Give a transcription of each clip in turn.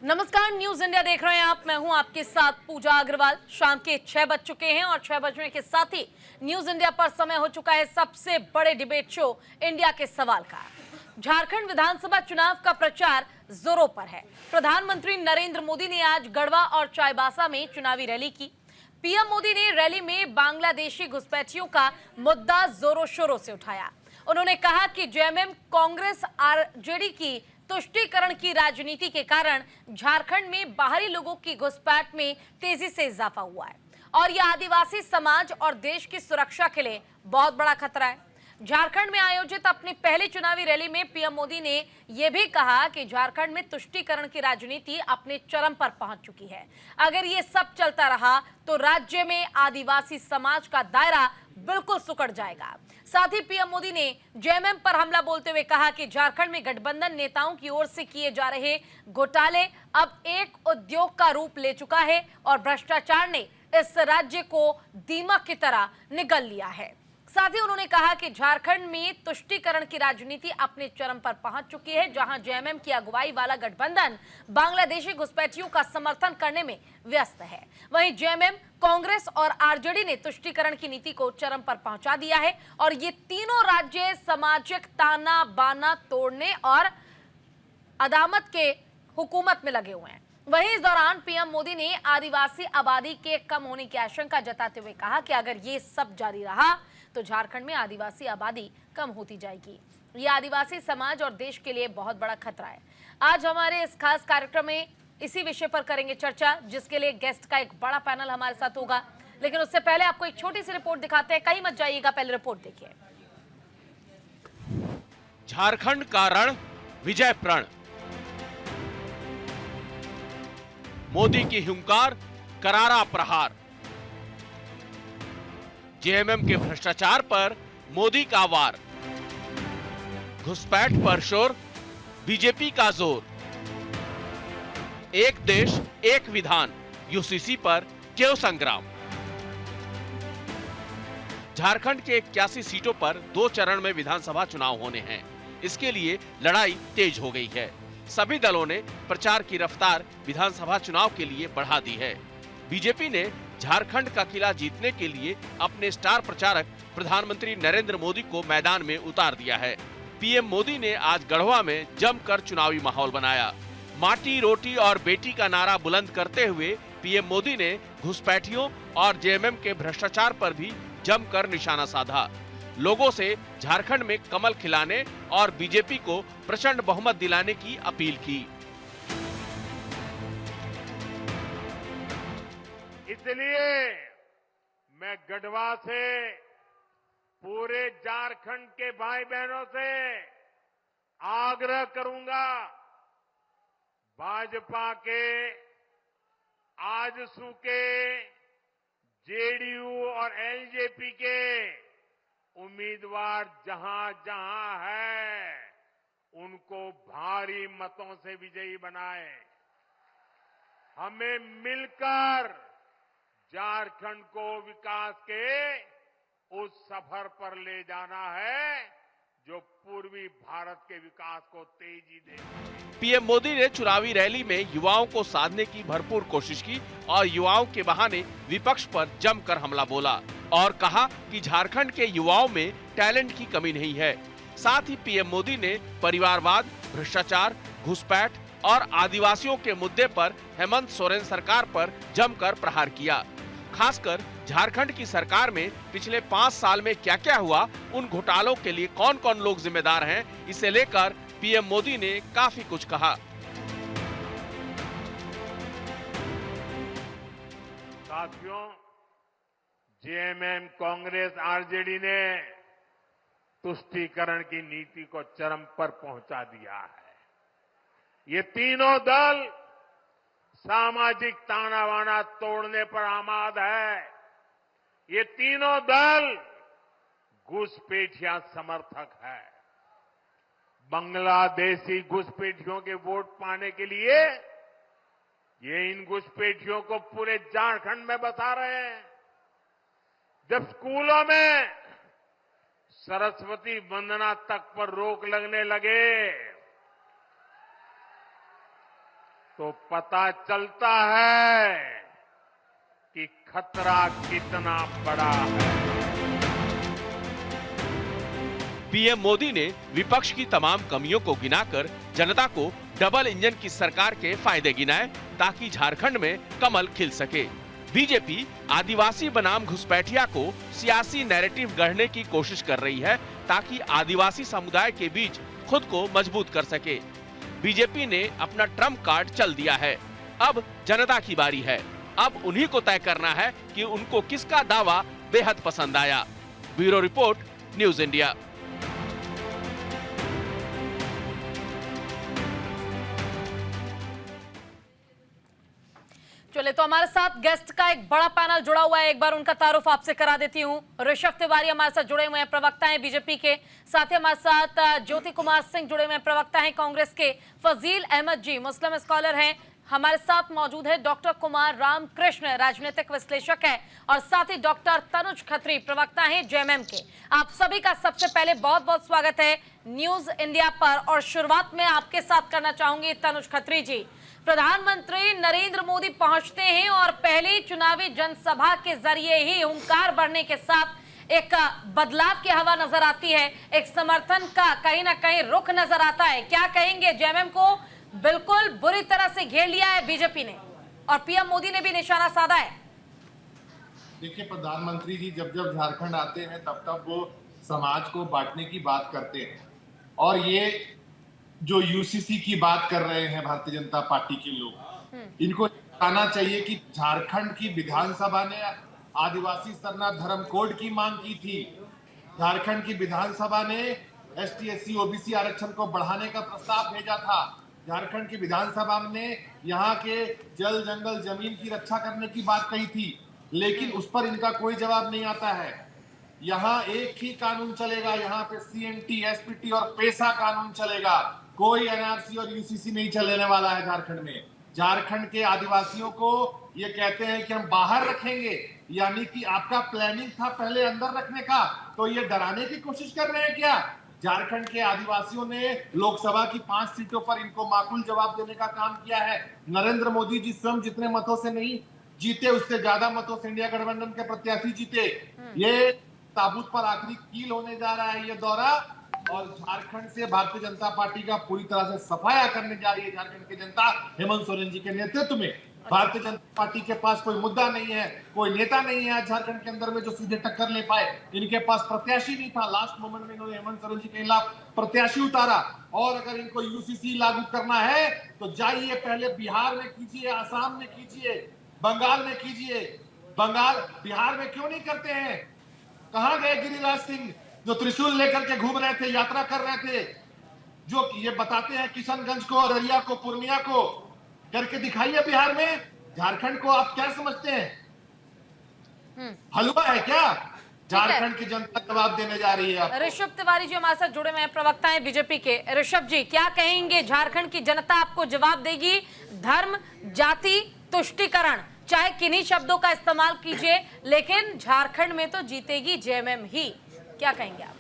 नमस्कार, news India देख रहे हैं आप। मैं हूं आपके साथ पूजा अग्रवाल। शाम के 6 बज चुके हैं और 6 बजने के साथ ही न्यूज इंडिया पर समय हो चुका है सबसे बड़े डिबेट शो इंडिया के सवाल का। झारखंड विधानसभा चुनाव का प्रचार जोरों पर है। प्रधानमंत्री नरेंद्र मोदी ने आज गढ़वा और चाईबासा में चुनावी रैली की। पीएम मोदी ने रैली में बांग्लादेशी घुसपैठियों का मुद्दा जोरों शोरों से उठाया। उन्होंने कहा कि जेएमएम कांग्रेस आरजेडी की तुष्टीकरण की राजनीति के कारण झारखंड में बाहरी लोगों की घुसपैठ में तेजी से इजाफा हुआ है और यह आदिवासी समाज और देश की सुरक्षा के लिए बहुत बड़ा खतरा है। झारखंड में आयोजित अपनी पहली चुनावी रैली में पीएम मोदी ने यह भी कहा कि झारखंड में तुष्टीकरण की राजनीति अपने चरम पर पहुंच चुकी है। अगर ये सब चलता रहा तो राज्य में आदिवासी समाज का दायरा बिल्कुल सिकुड़ जाएगा। साथ ही पीएम मोदी ने जेएमएम पर हमला बोलते हुए कहा कि झारखंड में गठबंधन नेताओं की ओर से किए जा रहे घोटाले अब एक उद्योग का रूप ले चुका है और भ्रष्टाचार ने इस राज्य को दीमक की तरह निगल लिया है। साथ ही उन्होंने कहा कि झारखंड में तुष्टीकरण की राजनीति अपने चरम पर पहुंच चुकी है, जहां जेएमएम की अगुवाई वाला गठबंधन बांग्लादेशी घुसपैठियों का समर्थन करने में व्यस्त है। वहीं जेएमएम, कांग्रेस और आरजेडी ने तुष्टीकरण की नीति को चरम पर पहुंचा दिया है और ये तीनों राज्य सामाजिक ताना बाना तोड़ने और अदामत के हुकूमत में लगे हुए हैं। वहीं इस दौरान पीएम मोदी ने आदिवासी आबादी के कम होने की आशंका जताते हुए कहा कि अगर ये सब जारी रहा तो झारखंड में आदिवासी आबादी कम होती जाएगी। ये आदिवासी समाज और देश के लिए बहुत बड़ा खतरा है। आज हमारे इस खास कार्यक्रम में इसी विषय पर करेंगे चर्चा, जिसके लिए गेस्ट का एक बड़ा पैनल हमारे साथ होगा। लेकिन उससे पहले आपको एक छोटी सी रिपोर्ट दिखाते हैं, कहीं मत जाइएगा, पहले रिपोर्ट देखिए। झारखंड का रण विजय प्रण, मोदी की हुंकार करारा प्रहार, जेएमएम के भ्रष्टाचार पर मोदी का वार, घुसपैठ पर शोर, बीजेपी का जोर, एक देश एक विधान, यूसीसी पर क्यों संग्राम। झारखंड के 81 सीटों पर 2 चरण में विधानसभा चुनाव होने हैं। इसके लिए लड़ाई तेज हो गई है। सभी दलों ने प्रचार की रफ्तार विधानसभा चुनाव के लिए बढ़ा दी है। बीजेपी ने झारखंड का किला जीतने के लिए अपने स्टार प्रचारक प्रधानमंत्री नरेंद्र मोदी को मैदान में उतार दिया है। पीएम मोदी ने आज गढ़वा में जमकर चुनावी माहौल बनाया। माटी, रोटी और बेटी का नारा बुलंद करते हुए पीएम मोदी ने घुसपैठियों और जेएमएम के भ्रष्टाचार पर भी जमकर निशाना साधा। लोगों से झारखंड में कमल खिलाने और बीजेपी को प्रचंड बहुमत दिलाने की अपील की। इसलिए मैं गढ़वा से पूरे झारखंड के भाई बहनों से आग्रह करूंगा, भाजपा के, आजसू के, जेडीयू और एलजेपी के उम्मीदवार जहां जहां है उनको भारी मतों से विजयी बनाएं। हमें मिलकर झारखंड को विकास के उस सफर पर ले जाना है जो पूर्वी भारत के विकास को तेजी देगी। पीएम मोदी ने चुनावी रैली में युवाओं को साधने की भरपूर कोशिश की और युवाओं के बहाने विपक्ष पर जमकर हमला बोला और कहा कि झारखंड के युवाओं में टैलेंट की कमी नहीं है। साथ ही पीएम मोदी ने परिवारवाद, भ्रष्टाचार, घुसपैठ और आदिवासियों के मुद्दे पर हेमंत सोरेन सरकार पर जमकर प्रहार किया। खासकर झारखंड की सरकार में पिछले 5 साल में क्या क्या हुआ, उन घोटालों के लिए कौन कौन लोग जिम्मेदार हैं, इसे लेकर पीएम मोदी ने काफी कुछ कहा। साथियों, जेएमएम, कांग्रेस, आरजेडी ने तुष्टीकरण की नीति को चरम पर पहुंचा दिया है। ये तीनों दल सामाजिक ताना बाना तोड़ने पर आमाद है। ये तीनों दल घुसपैठिया समर्थक है। बांग्लादेशी घुसपैठियों के वोट पाने के लिए ये इन घुसपैठियों को पूरे झारखंड में बसा रहे हैं। जब स्कूलों में सरस्वती वंदना तक पर रोक लगने लगे तो पता चलता है कि खतरा कितना बड़ा है। पीएम मोदी ने विपक्ष की तमाम कमियों को गिनाकर जनता को डबल इंजन की सरकार के फायदे गिनाए ताकि झारखंड में कमल खिल सके। बीजेपी आदिवासी बनाम घुसपैठिया को सियासी नैरेटिव गढ़ने की कोशिश कर रही है ताकि आदिवासी समुदाय के बीच खुद को मजबूत कर सके। बीजेपी ने अपना ट्रम्प कार्ड चल दिया है। अब जनता की बारी है। अब उन्हीं को तय करना है कि उनको किसका दावा बेहद पसंद आया। Bureau report, news India. चले तो हमारे साथ गेस्ट का एक बड़ा पैनल जुड़ा हुआ है। एक बार उनका तारुफ आपसे करा देती हूँ। ऋषभ तिवारी हमारे साथ जुड़े हुए हैं, प्रवक्ता हैं बीजेपी के। साथ ही हमारे साथ ज्योति कुमार सिंह जुड़े हुए हैं, प्रवक्ता हैं कांग्रेस के। फजील अहमद जी मुस्लिम स्कॉलर हैं। हमारे साथ मौजूद है डॉक्टर कुमार रामकृष्ण, राजनीतिक विश्लेषक है। और साथ ही डॉक्टर तनुज खत्री, प्रवक्ता हैं जेएमएम के। आप सभी का सबसे पहले बहुत बहुत स्वागत है न्यूज इंडिया पर। और शुरुआत में आपके साथ करना चाहूंगी तनुज खत्री जी। प्रधानमंत्री नरेंद्र मोदी पहुंचते हैं और पहली चुनावी जनसभा के जरिए ही हुंकार बढ़ने के साथ एक बदलाव की हवा नजर आती है, एक समर्थन का कहीं ना कहीं रुख नजर आता है। क्या कहेंगे? जेएमएम को बिल्कुल बुरी तरह से घेर लिया है बीजेपी ने और पीएम मोदी ने भी निशाना साधा है। देखिए, प्रधानमंत्री जी जब जब झारखंड आते हैं तब तब वो समाज को बांटने की बात करते हैं। और ये जो यूसीसी की बात कर रहे हैं भारतीय जनता पार्टी के लोग, इनको बताना चाहिए कि झारखंड की विधानसभा ने आदिवासी सरना धर्म कोड की मांग की थी। झारखंड की विधानसभा ने एसटी एससी ओबीसी आरक्षण को बढ़ाने का प्रस्ताव भेजा था। झारखंड की विधानसभा ने यहाँ के जल जंगल जमीन की रक्षा करने की बात कही थी, लेकिन उस पर इनका कोई जवाब नहीं आता है। यहाँ एक ही कानून चलेगा, यहाँ पे सीएनटी, एसपीटी और पेशा कानून चलेगा। कोई एनआरसी और यूसीसी नहीं चलने वाला है झारखंड में। झारखंड के आदिवासियों को ये कहते हैं कि हम बाहर रखेंगे, यानी कि आपका प्लानिंग था पहले अंदर रखने का, तो ये डराने की कोशिश कर रहे हैं क्या? झारखंड के आदिवासियों ने लोकसभा की 5 सीटों पर इनको माकूल जवाब देने का काम किया है। नरेंद्र मोदी जी स्वयं जितने मतों से नहीं जीते, उससे ज्यादा मतों से इंडिया गठबंधन के प्रत्याशी जीते। ये ताबूत पर आखिरी कील होने जा रहा है ये दौरा, और झारखंड से भारतीय जनता पार्टी का पूरी तरह से सफाया करने जा रही है झारखंड की जनता हेमंत सोरेन जी के नेतृत्व में। भारतीय जनता पार्टी के पास कोई मुद्दा नहीं है, कोई नेता नहीं है झारखंड के अंदर में जो सीधे टक्कर ले पाए। इनके पास प्रत्याशी नहीं था। लास्ट मोमेंट में इन्होंने हेमंत सोरेन जी के खिलाफ प्रत्याशी उतारा। और अगर इनको यूसीसी लागू करना है तो जाइए पहले बिहार में कीजिए, आसाम में कीजिए, बंगाल में कीजिए। बिहार में क्यों नहीं करते हैं? कहां गए गिरिराज सिंह जो त्रिशूल लेकर के घूम रहे थे, यात्रा कर रहे थे, जो ये बताते हैं किशनगंज को, अररिया को, पूर्णिया को करके दिखाइए बिहार में। झारखंड को आप क्या समझते हैं? हलवा है क्या? झारखंड की जनता जवाब देने जा रही है। ऋषभ तिवारी जी हमारे साथ जुड़े हुए हैं, प्रवक्ता हैं बीजेपी के। ऋषभ जी, क्या कहेंगे? झारखंड की जनता आपको जवाब देगी? धर्म, जाति, तुष्टीकरण, चाहे किन्हीं शब्दों का इस्तेमाल कीजिए, लेकिन झारखंड में तो जीतेगी जेएमएम ही। क्या कहेंगे आप?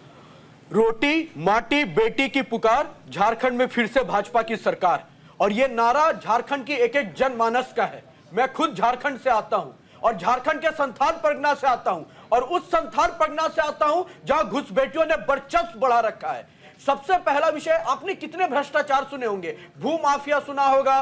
रोटी माटी बेटी की पुकार, झारखंड में फिर से भाजपा की सरकार। और ये नारा झारखंड की एक एक जनमानस का है। मैं खुद झारखंड से आता हूं और झारखंड के संथाल परगना से आता हूं, और उस संथाल परगना से आता हूं जहां घुसपैठियों ने वर्चस्व बढ़ा रखा है। सबसे पहला विषय, आपने कितने भ्रष्टाचार सुने होंगे, भू माफिया सुना होगा,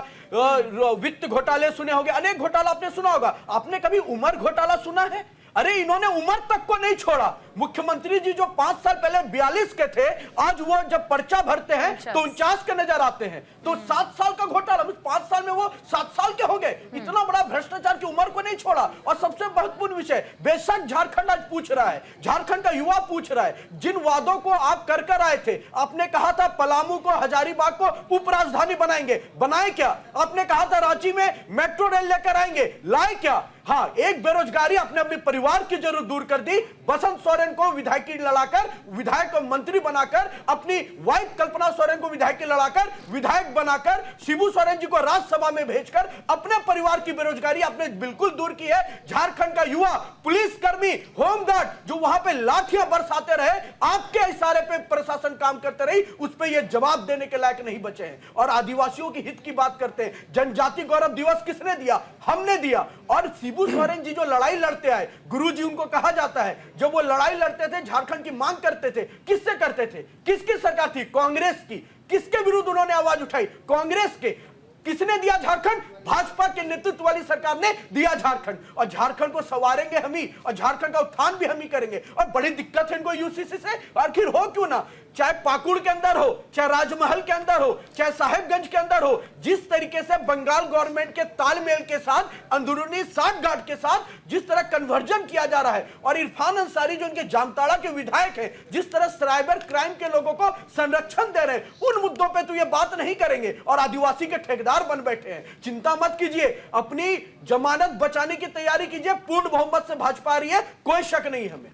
वित्त घोटाले सुने होंगे, अनेक घोटाला आपने सुना होगा। आपने कभी उमर घोटाला सुना है? अरे इन्होंने उम्र तक को नहीं छोड़ा। मुख्यमंत्री जी जो 5 साल पहले 42 के थे, आज वो जब पर्चा भरते हैं तो 49 के नजर आते हैं। तो 7 साल का घोटाला, 5 साल में वो 7 साल के हो गए। इतना बड़ा भ्रष्टाचार की उम्र को नहीं छोड़ा। और सबसे महत्वपूर्ण विषय, बेशक झारखंड आज पूछ रहा है, झारखंड का युवा पूछ रहा है, जिन वादों को आप कर आए थे, आपने कहा था पलामू को, हजारीबाग को उप राजधानी बनाएंगे, बनाए क्या? आपने कहा था रांची में मेट्रो रेल लेकर आएंगे, लाए क्या? हाँ, एक बेरोजगारी अपने अपने परिवार की जरूरत दूर कर दी, बसंत सोरेन को विधायकी लड़ाकर, विधायक को मंत्री बनाकर, अपनी वाइफ कल्पना सोरेन को विधायकी लड़ाकर, विधायक बनाकर, शिबू सोरेन जी को राज्यसभा में भेजकर अपने परिवार की बेरोजगारी आपने बिल्कुल दूर की है। झारखंड का युवा पुलिसकर्मी, होमगार्ड जो वहां पे लाठियां बरसाते रहे, आपके इशारे पे प्रशासन काम करते रही, उस पे ये जवाब देने के लायक नहीं बचे हैं। और आदिवासियों के हित की बात करते हैं। जनजाति गौरव दिवस किसने दिया? हमने दिया। और शिबू सोरेन जी जो लड़ाई लड़ते आए, गुरुजी उनको कहा जाता है, जब वो लड़ाई लड़ते थे, झारखंड की मांग करते थे, किससे करते थे? किसकी सरकार थी? कांग्रेस की। किसके विरुद्ध उन्होंने आवाज उठाई? कांग्रेस के। किसने दिया झारखंड? भाजपा के नेतृत्व वाली सरकार ने दिया झारखंड। और झारखंड को संवारेंगे हम ही, और झारखंड का उत्थान भी हम ही करेंगे। और बड़ी दिक्कत है इनको यूसीसी से, आखिर हो क्यों ना, चाहे पाकुड़ के अंदर हो, चाहे राजमहल के अंदर हो, चाहे साहेबगंज के अंदर हो, जिस तरीके से बंगाल गवर्नमेंट के तालमेल के साथ, अंदरूनी साठगांठ के साथ जिस तरह कन्वर्जन किया जा रहा है, और इरफान अंसारी जो उनके जामताड़ा के विधायक हैं, जिस तरह साइबर क्राइम के लोगों को संरक्षण दे रहे हैं, उन मुद्दों पे तो ये बात नहीं करेंगे और आदिवासी के ठेकेदार बन बैठे हैं। चिंता मत कीजिए, अपनी जमानत बचाने की तैयारी कीजिए। पूर्ण बहुमत से भाजपा आ रही है, कोई शक नहीं हमें।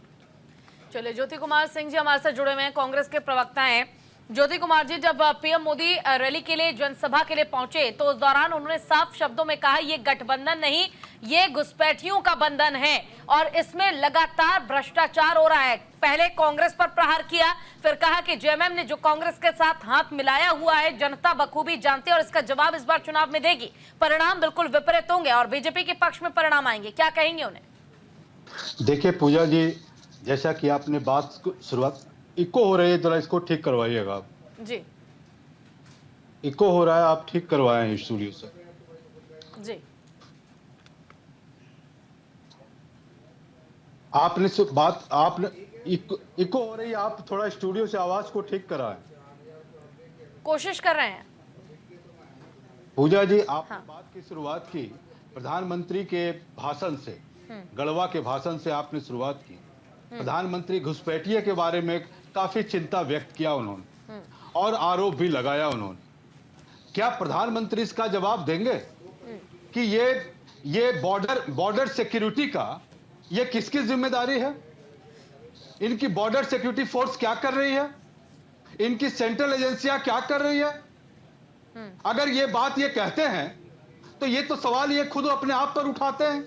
चलिए, ज्योति कुमार सिंह जी हमारे साथ जुड़े हुए हैं, कांग्रेस के प्रवक्ता हैं। ज्योति कुमार जी, जब पीएम मोदी रैली के लिए, जनसभा के लिए पहुंचे, तो उस दौरान उन्होंने साफ शब्दों में कहा ये गठबंधन नहीं, ये घुसपैठियों का बंधन है और इसमें लगातार भ्रष्टाचार हो रहा है। पहले कांग्रेस पर प्रहार किया, फिर कहा कि जेएमएम ने जो कांग्रेस के साथ हाथ मिलाया हुआ है, जनता बखूबी जानती है और इसका जवाब इस बार चुनाव में देगी। परिणाम बिल्कुल विपरीत होंगे और बीजेपी के पक्ष में परिणाम आएंगे। क्या कहेंगे उन्हें? देखिए पूजा जी, जैसा कि आपने बात शुरुआत, इको हो रही है, जरा इसको ठीक करवाइएगा आप जी। इको हो रहा है, आप ठीक करवाएं स्टूडियो से जी। आपने बात, आपने इको हो रही है, आप थोड़ा स्टूडियो से आवाज को ठीक कराएं। कोशिश कर रहे हैं पूजा जी। आपने हाँ। बात की शुरुआत की प्रधानमंत्री के भाषण से, गढ़वा के भाषण से आपने शुरुआत की। प्रधानमंत्री घुसपैठिए के बारे में काफी चिंता व्यक्त किया उन्होंने और आरोप भी लगाया उन्होंने। क्या प्रधानमंत्री इसका जवाब देंगे कि ये बॉर्डर सिक्योरिटी का ये किसकी जिम्मेदारी है? इनकी बॉर्डर सिक्योरिटी फोर्स क्या कर रही है? इनकी सेंट्रल एजेंसियां क्या कर रही है? अगर ये बात ये कहते हैं तो ये तो सवाल ये खुद अपने आप पर उठाते हैं।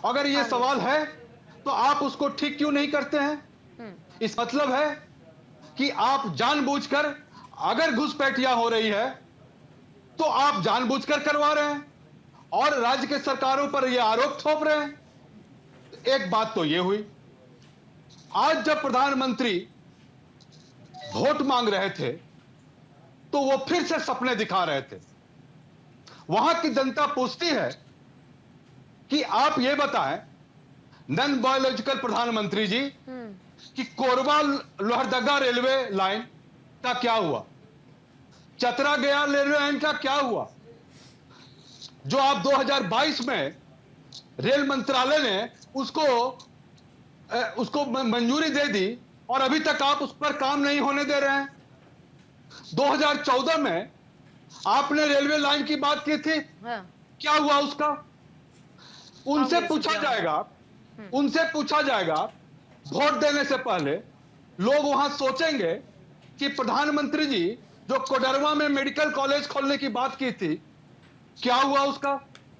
अगर ये सवाल है तो आप उसको ठीक क्यों नहीं करते हैं? इस मतलब है कि आप जानबूझकर, अगर घुसपैठियां हो रही है तो आप जानबूझकर करवा रहे हैं और राज्य के सरकारों पर यह आरोप थोप रहे हैं। एक बात तो यह हुई, आज जब प्रधानमंत्री वोट मांग रहे थे तो वो फिर से सपने दिखा रहे थे। वहां की जनता पूछती है कि आप ये बताएं, नॉन बायोलॉजिकल प्रधानमंत्री जी, कि कोरबा लोहरदगा रेलवे लाइन का क्या हुआ? चतरा गया रेलवे लाइन का क्या हुआ? जो आप 2022 में रेल मंत्रालय ने उसको मंजूरी दे दी और अभी तक आप उस पर काम नहीं होने दे रहे हैं। 2014 में आपने रेलवे लाइन की बात की थी, हाँ। क्या हुआ उसका? उनसे पूछा जाएगा वोट देने से पहले। लोग वहां सोचेंगे कि प्रधानमंत्री जी जो कोडरवा में मेडिकल कॉलेज खोलने की बात की थी, क्या हुआ उसका?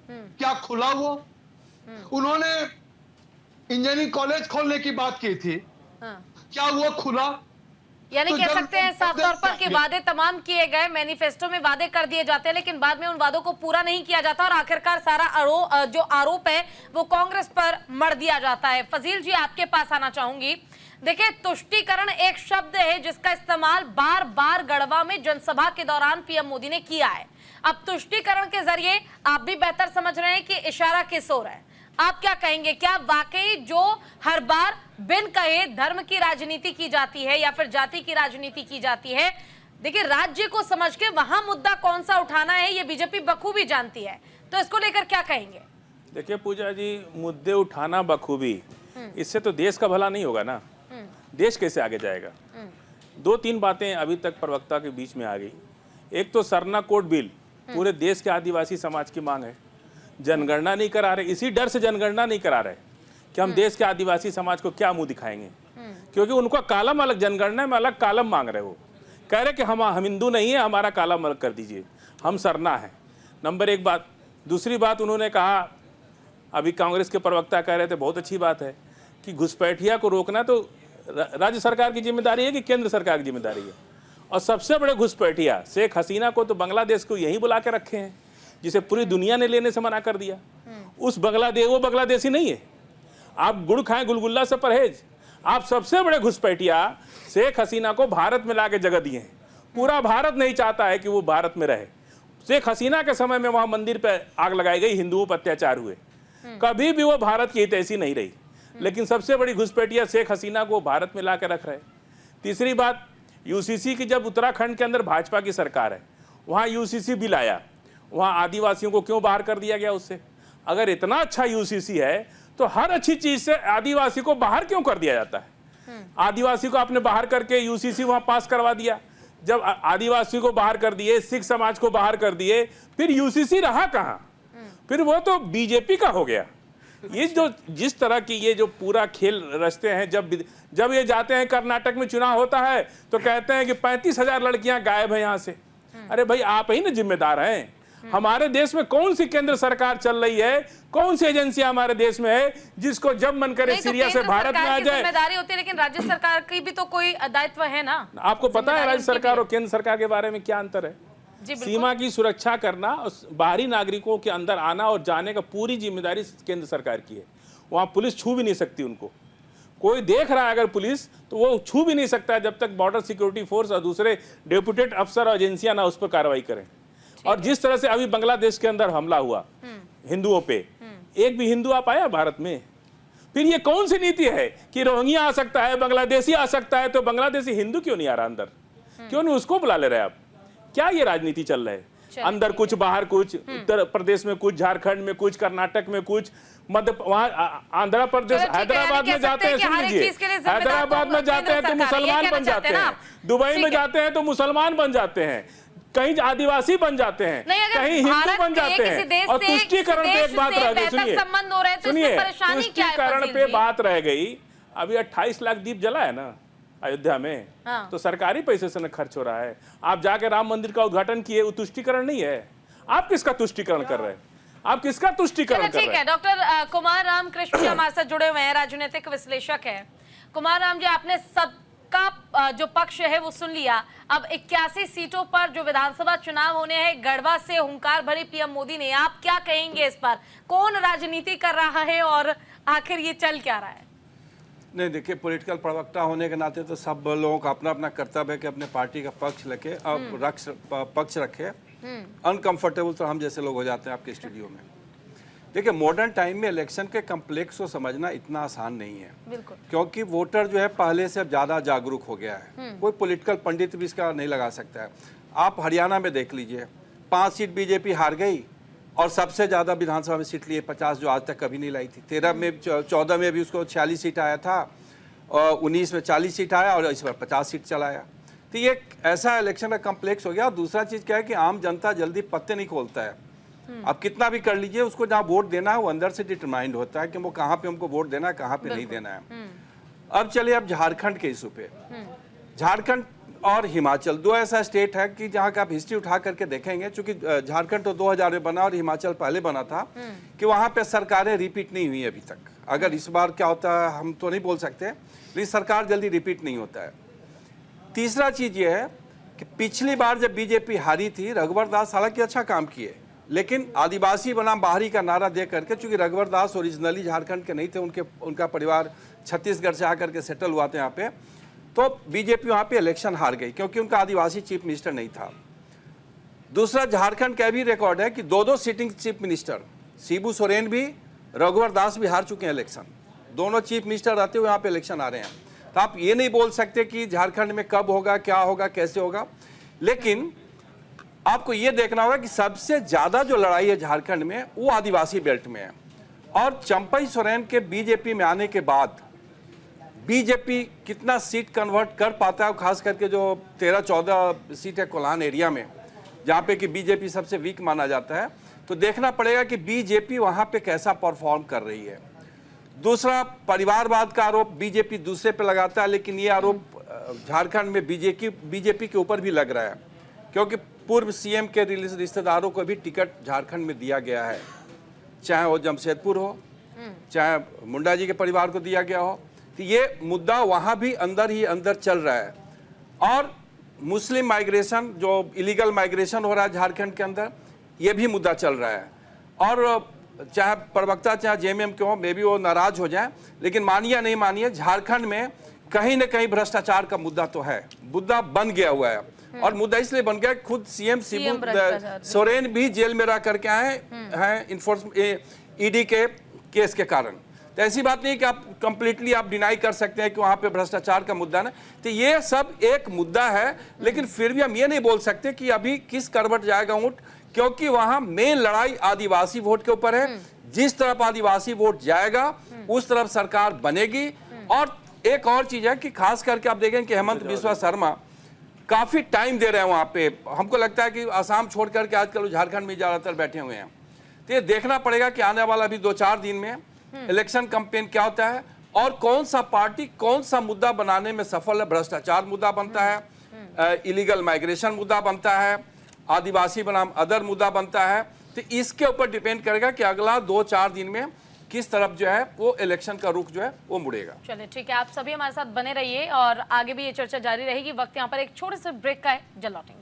क्या खुला हुआ? उन्होंने इंजीनियरिंग कॉलेज खोलने की बात की थी, क्या हुआ खुला? यानी तो कह सकते हैं साफ तौर पर कि चाहिए। वादे तमाम किए गए, मैनिफेस्टो में वादे कर दिए जाते हैं, लेकिन बाद में उन वादों को पूरा नहीं किया जाता और आखिरकार सारा जो आरोप है वो कांग्रेस पर मढ़ दिया जाता है। फजील जी, आपके पास आना चाहूंगी। देखिए, तुष्टीकरण एक शब्द है जिसका इस्तेमाल बार बार गढ़वा में जनसभा के दौरान पीएम मोदी ने किया है। अब तुष्टीकरण के जरिए आप भी बेहतर समझ रहे हैं कि इशारा किस ओर है, आप क्या कहेंगे? क्या वाकई जो हर बार बिन कहे धर्म की राजनीति की जाती है या फिर जाति की राजनीति की जाती है, देखिए राज्य को समझ के वहां मुद्दा कौन सा उठाना है ये बीजेपी बखूबी जानती है, तो इसको लेकर क्या कहेंगे? देखिए पूजा जी, मुद्दे उठाना बखूबी, इससे तो देश का भला नहीं होगा ना। देश कैसे आगे जाएगा? दो तीन बातें अभी तक प्रवक्ता के बीच में आ गई। एक तो सरना कोड बिल पूरे देश के आदिवासी समाज की मांग है, जनगणना नहीं करा रहे, इसी डर से जनगणना नहीं करा रहे कि हम देश के आदिवासी समाज को क्या मुंह दिखाएंगे, क्योंकि उनका कालम अलग, जनगणना में अलग कालम मांग रहे हो, कह रहे कि हम हिंदू नहीं है, हमारा कालम अलग कर दीजिए, हम सरना है। नंबर एक बात। दूसरी बात उन्होंने कहा, अभी कांग्रेस के प्रवक्ता कह रहे थे, बहुत अच्छी बात है कि घुसपैठिया को रोकना तो राज्य सरकार की जिम्मेदारी है कि केंद्र सरकार की जिम्मेदारी है। और सबसे बड़े घुसपैठिया शेख हसीना को तो बांग्लादेश को यहीं बुला के रखे हैं, जिसे पूरी दुनिया ने लेने से मना कर दिया। वो बांग्लादेशी नहीं है। आप गुड़ खाएं, गुलगुल्ला से परहेज। आप सबसे बड़े घुसपैठिया शेख हसीना को भारत में लाके जगह दिए हैं। पूरा भारत नहीं चाहता है कि वो भारत में रहे। शेख हसीना के समय में वहां मंदिर पे आग लगाई गई, हिंदुओं पर अत्याचार हुए, कभी भी वो भारत की हितैषी नहीं रही। लेकिन सबसे बड़ी घुसपैठिया शेख हसीना को भारत में ला के रख रहे। तीसरी बात, यूसीसी की जब उत्तराखंड के अंदर भाजपा की सरकार है, वहां यूसीसी बिल आया, वहां आदिवासियों को क्यों बाहर कर दिया गया उससे? अगर इतना अच्छा यूसीसी है तो हर अच्छी चीज से आदिवासी को बाहर क्यों कर दिया जाता है? आदिवासी को आपने बाहर करके यूसीसी वहां पास करवा दिया। जब आदिवासी को बाहर कर दिए, सिख समाज को बाहर कर दिए, फिर यूसीसी रहा कहां? फिर वो तो बीजेपी का हो गया। ये जो जिस तरह की ये जो पूरा खेल रचते हैं, जब ये जाते हैं कर्नाटक में चुनाव होता है तो कहते हैं कि 35,000 लड़कियां गायब है यहां से। अरे भाई, आप ही ना जिम्मेदार हैं। हमारे देश में कौन सी केंद्र सरकार चल रही है, कौन सी एजेंसी हमारे देश में है जिसको जब मन करे सीरिया से भारत में आ जाए? जिम्मेदारी होती है, लेकिन राज्य सरकार की भी तो कोई दायित्व है ना। आपको पता है राज्य सरकार और केंद्र सरकार के बारे में क्या अंतर है? सीमा की सुरक्षा करना और बाहरी नागरिकों के अंदर आना और जाने का पूरी जिम्मेदारी केंद्र सरकार की है। वहां पुलिस छू भी नहीं सकती उनको। कोई देख रहा है अगर पुलिस, तो वो छू भी नहीं सकता जब तक बॉर्डर सिक्योरिटी फोर्स और दूसरे डेपुटेड अफसर और एजेंसियां ना उस पर कार्रवाई करें। और जिस तरह से अभी बांग्लादेश के अंदर हमला हुआ हिंदुओं पे, एक भी हिंदू आ पाया भारत में? फिर ये कौन सी नीति है कि रोहिंग्या आ सकता है, बांग्लादेशी आ सकता है, तो बांग्लादेशी हिंदू क्यों नहीं आ रहा अंदर? क्यों नहीं उसको बुला ले रहे आप? क्या ये राजनीति चल रहा है? अंदर कुछ, बाहर कुछ, उत्तर प्रदेश में कुछ, झारखंड में कुछ, कर्नाटक में कुछ, मध्य वहां आंध्र प्रदेश, हैदराबाद में जाते हैं, सुन लीजिए, हैदराबाद में जाते हैं तो मुसलमान बन जाते हैं, दुबई में जाते हैं तो मुसलमान बन जाते हैं, कहीं आदिवासी बन जाते हैं, कहीं हिंदू बन जाते हैं। और तुष्टीकरण पे एक बात रह गई, सुनिए, तुष्टीकरण पे बात रह गई। अभी 28 लाख दीप जला है ना अयोध्या में, तो सरकारी पैसे से न खर्च हो रहा है। आप जाके राम मंदिर का उद्घाटन किए, वो तुष्टीकरण नहीं है। आप किसका तुष्टीकरण कर रहे हैं? आप किसका तुष्टीकरण कर रहे हैं? ठीक है, डॉक्टर कुमार राम कृष्ण जी हमारे साथ जुड़े हुए हैं, राजनीतिक विश्लेषक है। कुमार राम जी, आपने सबका जो पक्ष है वो सुन लिया। अब 81 सीटों पर जो विधानसभा चुनाव होने हैं, गढ़वा से हुंकार भरी पीएम मोदी ने, आप क्या कहेंगे इस पर? कौन राजनीति कर रहा है और आखिर ये चल क्या रहा है? नहीं, देखिए, पॉलिटिकल प्रवक्ता होने के नाते तो सब लोगों का अपना अपना कर्तव्य है कि अपने पार्टी का पक्ष लेके पक्ष रखे। अनकंफर्टेबल तो हम जैसे लोग हो जाते हैं आपके स्टूडियो में। देखिए, मॉडर्न टाइम में इलेक्शन के कम्प्लेक्स को समझना इतना आसान नहीं है, क्योंकि वोटर जो है पहले से अब ज़्यादा जागरूक हो गया है। कोई पॉलिटिकल पंडित भी इसका नहीं लगा सकता है। आप हरियाणा में देख लीजिए, 5 सीट बीजेपी हार गई और सबसे ज़्यादा विधानसभा में सीट लिए 50, जो आज तक कभी नहीं लाई थी। 14 में भी उसको 46 सीट आया था, और 19 में 40 सीट आया, और इस बार 50 सीट चलाया। तो ये ऐसा इलेक्शन का कम्प्लेक्स हो गया। और दूसरा चीज़ क्या है कि आम जनता जल्दी पत्ते नहीं खोलता है। आप कितना भी कर लीजिए, उसको जहाँ वोट देना है वो अंदर से डिटरमाइंड होता है कि वो कहाँ पे हमको वोट देना है, कहाँ पे नहीं देना है। अब चलिए अब झारखंड के इशू पे। झारखंड और हिमाचल दो ऐसा स्टेट है कि जहाँ का आप हिस्ट्री उठा करके देखेंगे, चूंकि झारखंड तो 2000 में बना और हिमाचल पहले बना था, कि वहाँ पे सरकारें रिपीट नहीं हुई अभी तक। अगर इस बार क्या होता है हम तो नहीं बोल सकते, लेकिन सरकार जल्दी रिपीट नहीं होता है। तीसरा चीज़ ये है कि पिछली बार जब बीजेपी हारी थी, रघुवर दास हालांकि अच्छा काम किए, लेकिन आदिवासी बनाम बाहरी का नारा दे करके, चूंकि रघुवर दास ओरिजिनली झारखंड के नहीं थे, उनका परिवार छत्तीसगढ़ से आकर के सेटल हुआ था यहाँ पे, तो बीजेपी वहाँ पे इलेक्शन हार गई क्योंकि उनका आदिवासी चीफ मिनिस्टर नहीं था। दूसरा, झारखंड का भी रिकॉर्ड है कि 2 sitting chief minister, Shibu Soren भी, रघुवर दास भी हार चुके हैं इलेक्शन। दोनों चीफ मिनिस्टर रहते हुए यहाँ पे इलेक्शन आ रहे हैं। तो आप ये नहीं बोल सकते कि झारखंड में कब होगा, क्या होगा, कैसे होगा। लेकिन आपको ये देखना होगा कि सबसे ज़्यादा जो लड़ाई है झारखंड में वो आदिवासी बेल्ट में है। और चंपई सोरेन के बीजेपी में आने के बाद बीजेपी कितना सीट कन्वर्ट कर पाता है, खास करके जो 13-14 सीट है कोल्हान एरिया में, जहाँ पे कि बीजेपी सबसे वीक माना जाता है, तो देखना पड़ेगा कि बीजेपी वहाँ पे कैसा परफॉर्म कर रही है। दूसरा, परिवारवाद का आरोप बीजेपी दूसरे पे लगाता है, लेकिन ये आरोप झारखंड में बीजेपी के ऊपर भी लग रहा है, क्योंकि पूर्व सीएम के रिश्तेदारों को भी टिकट झारखंड में दिया गया है, चाहे वो जमशेदपुर हो, चाहे मुंडा जी के परिवार को दिया गया हो। तो ये मुद्दा वहाँ भी अंदर ही अंदर चल रहा है। और मुस्लिम माइग्रेशन, जो इलीगल माइग्रेशन हो रहा है झारखंड के अंदर, ये भी मुद्दा चल रहा है। और चाहे प्रवक्ता चाहे जेएमएम के हो, मे भी वो नाराज हो जाए, लेकिन मानिए नहीं मानिए, झारखंड में कहीं न कहीं भ्रष्टाचार का मुद्दा तो है, मुद्दा बन गया हुआ है। और मुद्दा इसलिए बन गया, खुद सीएम शिबू सोरेन भी जेल में रह करके आए हैं ईडी के केस के कारण। तो ऐसी बात नहीं कि आप कंप्लीटली आप डिनाई कर सकते हैं कि वहां पे भ्रष्टाचार का मुद्दा ना, तो ये सब एक मुद्दा है। लेकिन फिर भी हम ये नहीं बोल सकते कि अभी किस करवट जाएगा ऊंट, क्योंकि वहां मेन लड़ाई आदिवासी वोट के ऊपर है। जिस तरफ आदिवासी वोट जाएगा उस तरफ सरकार बनेगी। और एक और चीज है कि खास करके आप देखें कि हेमंत बिस्वा शर्मा काफी टाइम दे रहे हैं वहां पे। हमको लगता है कि असम छोड़ करके आजकल झारखंड में ज्यादातर बैठे हुए हैं। तो ये देखना पड़ेगा कि आने वाला भी 2-4 दिन में इलेक्शन कैंपेन क्या होता है और कौन सा पार्टी कौन सा मुद्दा बनाने में सफल है। भ्रष्टाचार मुद्दा बनता है, इलीगल माइग्रेशन मुद्दा बनता है, आदिवासी बनाम अदर मुद्दा बनता है। तो इसके ऊपर डिपेंड करेगा कि अगला 2-4 दिन में किस तरफ जो है वो इलेक्शन का रुख जो है वो मुड़ेगा। चलिए ठीक है, आप सभी हमारे साथ बने रहिए और आगे भी ये चर्चा जारी रहेगी। वक्त यहाँ पर एक छोटे से ब्रेक का है, जल्द लौटेंगे।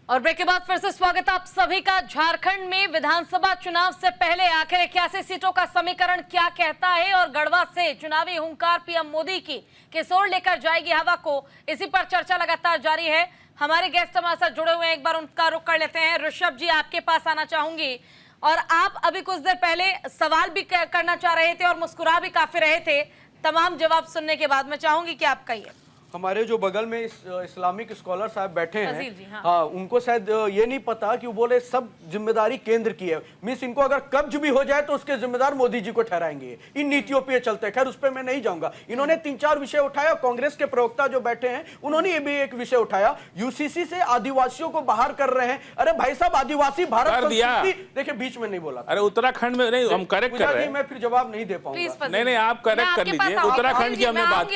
और ब्रेक के बाद फिर से स्वागत आप सभी का। झारखंड में विधानसभा चुनाव से पहले आखिर 81 सीटों का समीकरण क्या कहता है और गढ़वा से चुनावी हुंकार पीएम मोदी की किस ओर लेकर जाएगी हवा को, इसी पर चर्चा लगातार जारी है। हमारे गेस्ट हमारे साथ जुड़े हुए हैं, एक बार उनका रुख कर लेते हैं। ऋषभ जी, आपके पास आना चाहूंगी। और आप अभी कुछ देर पहले सवाल भी करना चाह रहे थे और मुस्कुरा भी काफी रहे थे। तमाम जवाब सुनने के बाद मैं चाहूंगी कि आप कहिए। हमारे जो बगल में इस्लामिक स्कॉलर साहब बैठे हैं, हाँ, उनको शायद ये नहीं पता कि वो बोले सब जिम्मेदारी केंद्र की है। मींस इनको अगर कब्ज भी हो जाए तो उसके जिम्मेदार मोदी जी को ठहराएंगे। इन नीतियों पे चलते हैं। खैर उस पर मैं नहीं जाऊंगा। इन्होंने 3-4 विषय उठाया। कांग्रेस के प्रवक्ता जो बैठे हैं उन्होंने ये भी एक विषय उठाया, यूसीसी से आदिवासियों को बाहर कर रहे हैं। अरे भाई साहब, आदिवासी भारत संस्कृति, देखिए बीच में नहीं बोला। अरे उत्तराखंड में नहीं, हम करेक्ट कर रहे हैं। मैं फिर जवाब नहीं दे पाऊंगा। नहीं, आप करेक्ट कर लीजिए। उत्तराखंड की हमने बात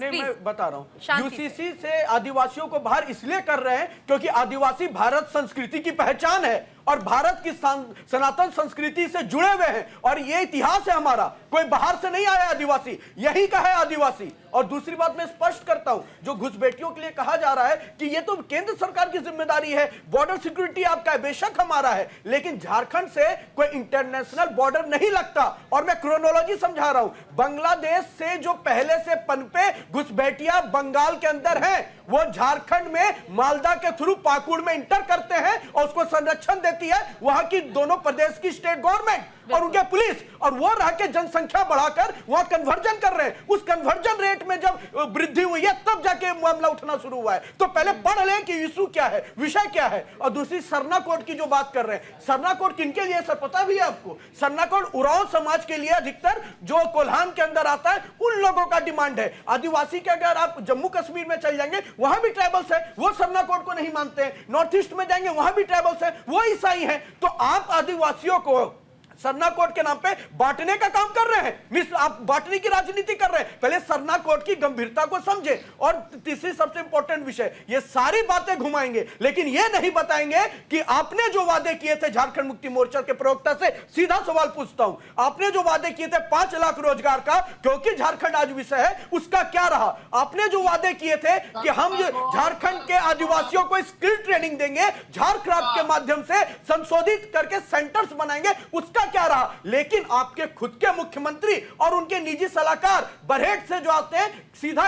की। मैं बता रहा हूँ, यूसीसी से आदिवासियों को बाहर इसलिए कर रहे हैं क्योंकि आदिवासी भारत संस्कृति की पहचान है और भारत की सनातन संस्कृति से जुड़े हुए हैं और ये इतिहास है हमारा। कोई बाहर से नहीं आया आदिवासी, यही का है आदिवासी। और दूसरी बात मैं स्पष्ट करता हूं, जो घुसपैठियों के लिए कहा जा रहा है कि ये तो केंद्र सरकार की जिम्मेदारी है, बॉर्डर सिक्योरिटी आपका है, बेशक हमारा है, लेकिन झारखंड से कोई इंटरनेशनल बॉर्डर नहीं लगता। और मैं क्रोनोलॉजी समझा रहा हूं, बांग्लादेश से जो पहले से पनपे घुसपैठिया बंगाल के अंदर है, वो झारखंड में मालदा के थ्रू पाकुड़ में इंटर करते हैं और उसको संरक्षण देती है वहां की दोनों प्रदेश की स्टेट गवर्नमेंट और उनके पुलिस। और वो रह के जनसंख्या बढ़ाकर वहां कन्वर्जन कर रहे हैं। उस कन्वर्जन रेट में जब वृद्धि हुई है तब जाके मामला उठना शुरू हुआ है। तो पहले पढ़ लें कि इशू क्या है, विषय क्या है। और दूसरी सरना कोड की जो बात कर रहे हैं, सरना कोड किनके लिए सर पता भी है आपको? सरना कोड उरांव समाज के लिए, अधिकतर जो कोल्हान के अंदर आता है उन लोगों का डिमांड है। आदिवासी के अगर आप जम्मू कश्मीर में चल जाएंगे वहां भी ट्राइबल्स है, वो सरना कोड को नहीं मानते हैं। नॉर्थ ईस्ट में जाएंगे वहां भी ट्राइबल्स है, वो ईसाई है। तो आप आदिवासियों को सरना कोड के नाम पे बांटने का काम कर रहे हैं। मिस आप बांटने की राजनीति कर रहे हैं। पहले सरना कोड की गंभीरता को समझे। और तीसरी सबसे इंपॉर्टेंट विषय, ये सारी बातें घुमाएंगे लेकिन ये नहीं बताएंगे कि आपने जो वादे किए थे। झारखंड मुक्ति मोर्चा के प्रवक्ता से सीधा सवाल पूछता हूं, आपने जो वादे किए थे 5 लाख रोजगार का, क्योंकि झारखंड आज विषय है, उसका क्या रहा? आपने जो वादे किए थे कि हम झारखंड के आदिवासियों को स्किल ट्रेनिंग देंगे, झारक्राफ्ट के माध्यम से संशोधित करके सेंटर्स बनाएंगे, उसका क्या रहा? लेकिन आपके खुद के मुख्यमंत्री और उनके निजी सलाहकार बरहेट से जो आते हैं सीधा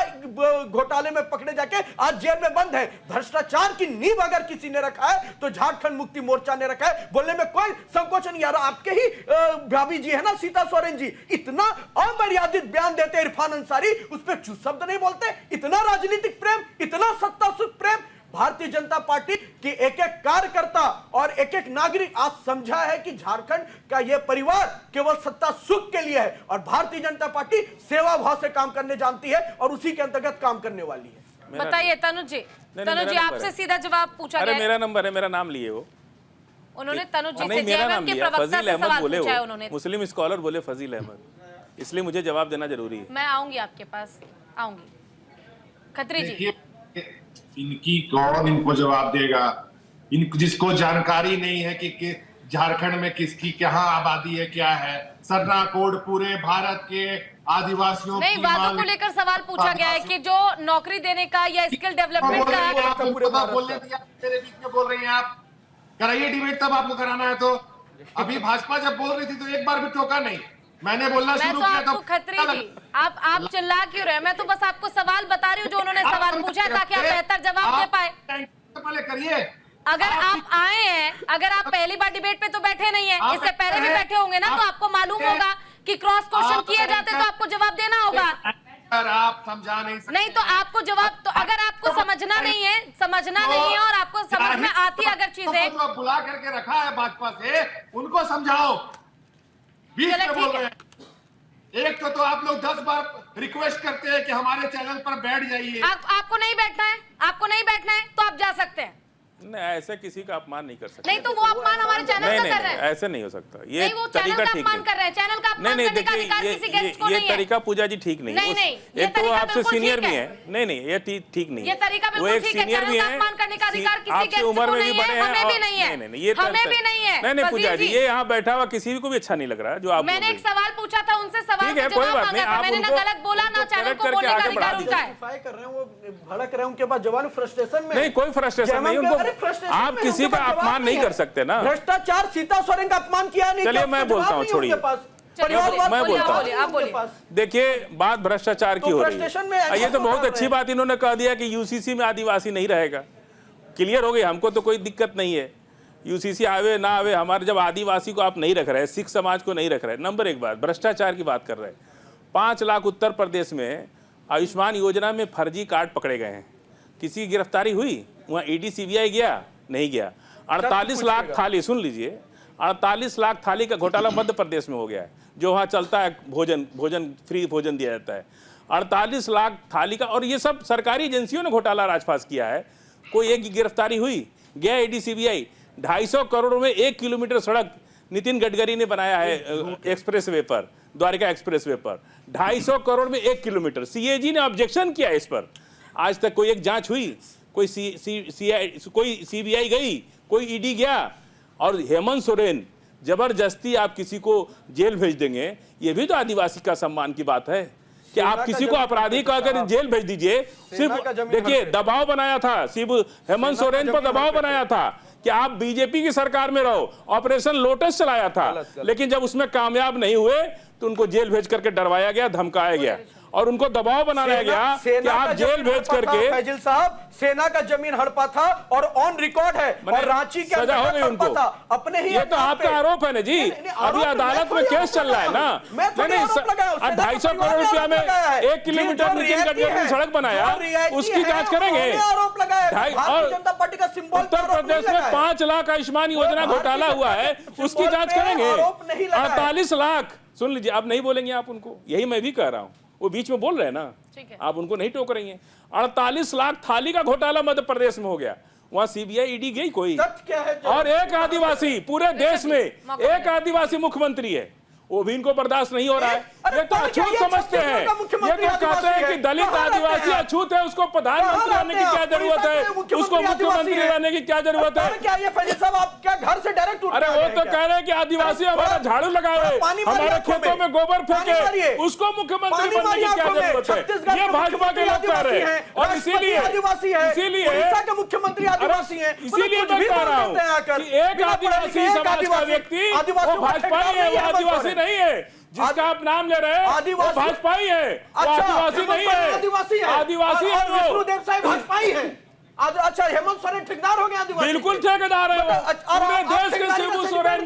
घोटाले में पकड़े जाके आज जेल में बंद है। भ्रष्टाचार की नींव अगर किसी ने रखा है तो झारखंड मुक्ति मोर्चा ने रखा है। बोलने में कोई संकोच नहीं आ रहा। आपके ही भाभी जी है ना, सीता सोरेन जी, इतना अमर्यादित बयान देते इरफान अंसारी, उस पर शब्द नहीं बोलते। इतना राजनीतिक प्रेम, इतना सत्ता सुख प्रेम। भारतीय जनता पार्टी की एक-एक कार्यकर्ता और एक-एक नागरिक आज समझा है कि झारखंड का यह परिवार केवल सत्ता सुख के लिए है और भारतीय जनता पार्टी सेवा भाव से काम करने जानती है और उसी के अंतर्गत काम करने वाली है। बताइए तनुज जी, आपसे सीधा जवाब पूछा गया। मेरा नंबर है, मेरा नाम लिए वो। उन्होंने तनुज जी से मेरा नाम के लिया, प्रवक्ता फजील से अहमद सवाल बोले पूछा है वो। उन्होंने। मुस्लिम स्कॉलर बोले फजील अहमद। इसलिए मुझे जवाब देना जरूरी है। मैं आऊंगी आपके पास, आऊंगी। खत्री जी, देखिए, इनकी कौन इनको जवाब देगा? जिसको जानकारी नहीं है कि झारखंड में किसकी कहाँ आबादी है, क्या है। सरना कोड पूरे भारत के आदिवासियों नहीं, की वादों मांग को लेकर सवाल पूछा गया है कि जो नौकरी देने का या स्किल डेवलपमेंट का बोलने दिया, मेरे बीच में बोल रही हैं आप। कराइए डिबेट, तब आपको कराना है तो। अभी भाजपा जब बोल रही थी तो एक बार भी टोका नहीं, मैंने बोलना मैं शुरू तो किया आपको खत्री जी, आप चिल्ला क्यों रहे हैं? मैं तो बस आपको सवाल बता रही हूँ जो उन्होंने सवाल पूछा है, ताकि आप बेहतर जवाब दे पाए। पहले करिए। अगर आप आए हैं, अगर आप पहली बार डिबेट पे तो बैठे नहीं है, इससे पहले भी बैठे होंगे ना, तो आपको मालूम होगा कि क्रॉस क्वेश्चन किए जाते तो आपको जवाब देना होगा। अगर आप समझा नहीं सकते, नहीं तो आपको जवाब, तो अगर आपको समझना नहीं है और आपको समझ में आती है अगर चीजें, जो बुला करके रखा है भाजपा से, उनको समझाओ। बीच में बोल रहे हैं। एक तो आप लोग 10 बार रिक्वेस्ट करते हैं कि हमारे चैनल पर बैठ जाइए। आपको नहीं बैठना है, आपको नहीं बैठना है तो आप जा सकते हैं। नहीं, ऐसे किसी का अपमान नहीं कर सकते। नहीं तो वो अपमान हमारे चैनल का कर रहे हैं। ऐसे नहीं हो सकता, ये नहीं, वो चैनल तरीका का ठीक अपमान कर रहे हैं। चैनल का अपमान करने का अधिकार किसी गेस्ट को ये नहीं है। तरीका पूजा जी ठीक नहीं है। नहीं, ये एक तो तरीका आपसे बिल्कुल सीनियर ठीक भी है। है। नहीं, ये ठीक नहीं है। ये तरीका वो बिल्कुल एक ठीक है। सीनियर चैनल भी का है, अपमान करने का अधिकार किसी आपसे गेस्ट उम्र को में भी नहीं बड़े है, हैं, हमें भी नहीं है। ये हमें भी नहीं है। नहीं पूजा जी, फजील ये यहाँ बैठा हुआ किसी को भी अच्छा नहीं लग रहा है जो आप। मैंने एक सवाल पूछा था उनसे, सवाल ठीक है, का कोई जवाब बात नहीं, मांगा था। आप मैंने ना उनको गलत बोला ना चैनल को करके बोलने का आगे बढ़ा अधिकार उनका है। कर रहे हैं, वो भड़क रहे हैं, उनके पास जवान फ्रस्ट्रेशन में। नहीं, कोई फ्रस्ट्रेशन नहीं उनको। आप किसी का अपमान नहीं कर सकते ना। भ्रष्टाचार, सीता सोरेन का अपमान किया नहीं। चलिए मैं बोलता हूँ, छोड़िए। मैं बोलता हूँ। देखिए, बात भ्रष्टाचार की हो रही है। ये तो बहुत अच्छी बात इन्होंने कह दिया कि यूसीसी में आदिवासी नहीं रहेगा। क्लियर हो गई, हमको तो कोई दिक्कत नहीं है। यूसीसी आवे ना आवे, हमारे जब आदिवासी को आप नहीं रख रहे, सिख समाज को नहीं रख रहे। नंबर एक बात, भ्रष्टाचार की बात कर रहे हैं। 5 लाख उत्तर प्रदेश में आयुष्मान योजना में फर्जी कार्ड पकड़े गए हैं। किसी की गिरफ्तारी हुई? वहाँ ईडी सीबीआई गया? नहीं गया। 48 लाख थाली, सुन लीजिए, 48 लाख थाली का घोटाला मध्य प्रदेश में हो गया है, जो वहाँ चलता है। भोजन फ्री भोजन दिया जाता है। 48 लाख थाली का, और ये सब सरकारी एजेंसियों ने घोटाला राजपास किया है। कोई एक की गिरफ्तारी हुई? गया ईडी सीबीआई। 250 करोड़ में 1 किलोमीटर सड़क नितिन गडकरी ने बनाया है एक्सप्रेसवे पर, द्वारका एक्सप्रेसवे पर। 250 करोड़ में 1 किलोमीटर। सीएजी ने ऑब्जेक्शन किया इस पर। आज तक कोई एक जांच हुई? कोई कोई सीबीआई गई? कोई ईडी गया? और हेमंत सोरेन, जबरदस्ती आप किसी को जेल भेज देंगे, ये भी तो आदिवासी का सम्मान की बात है कि आप किसी को अपराधी कहकर जेल भेज दीजिए। सिर्फ देखिए, दबाव बनाया था, सिर्फ हेमंत सोरेन पर दबाव बनाया था कि आप बीजेपी की सरकार में रहो। ऑपरेशन लोटस चलाया था, लेकिन जब उसमें कामयाब नहीं हुए तो उनको जेल भेज करके डरवाया गया, धमकाया गया, और उनको दबाव बनाया गया कि आप जेल भेज करके। फैजिल साहब, सेना का जमीन हड़पा था और ऑन रिकॉर्ड है, और रांची के सजा हो गई उनको। अपने ही ये तो आपका आरोप है ना जी। अभी अदालत में केस चल रहा है ना। नहीं, 250 करोड़ रुपया में 1 किलोमीटर नितिन गडकरी सड़क बनाया, उसकी जांच करेंगे। आरोप लगाया भारतीय जनता पार्टी का सिंबल। उत्तर प्रदेश में 5 लाख आयुष्मान योजना घोटाला हुआ है, उसकी जांच करेंगे। 48 लाख, सुन लीजिए, आप नहीं बोलेंगे आप उनको, यही मैं भी कह रहा हूँ। वो बीच में बोल रहे हैं ना, आप उनको नहीं टोक रही हैं। 48 लाख थाली का घोटाला मध्य प्रदेश में हो गया। वहां सीबीआई ईडी गई कोई? और एक आदिवासी पूरे देश में, एक आदिवासी मुख्यमंत्री है, वो भी इनको बर्दाश्त नहीं हो रहा है। ये तो अछूत समझते हैं। ये तो कहते हैं कि दलित आदिवासी अछूत है, उसको प्रधानमंत्री बनने की क्या जरूरत है, उसको मुख्यमंत्री बनने की क्या जरूरत है? घर से डायरेक्ट? अरे वो तो कह रहे हैं कि आदिवासी हमारा झाड़ू लगाए, हमारे खेतों में गोबर फेंके, उसको मुख्यमंत्री बनने की क्या जरूरत है? ये भाजपा के लोग कह रहे हैं। और इसीलिए मुख्यमंत्री आदिवासी है। इसीलिए मैं कह रहा हूँ कि एक आदिवासी समाज का व्यक्ति वो भाजपा ही है, वो आदिवासी नहीं है। जिसका आप नाम ले रहे हैं वो भाजपा ही है, आदिवासी नहीं है। आदिवासी है वो। विष्णुदेव साहब भाजपा ही है। अच्छा, हेमंत सोरेन ठेकेदार हो गए आदिवासी? बिल्कुल ठेकेदार है वो। पूरे देश के शिबू सोरेन,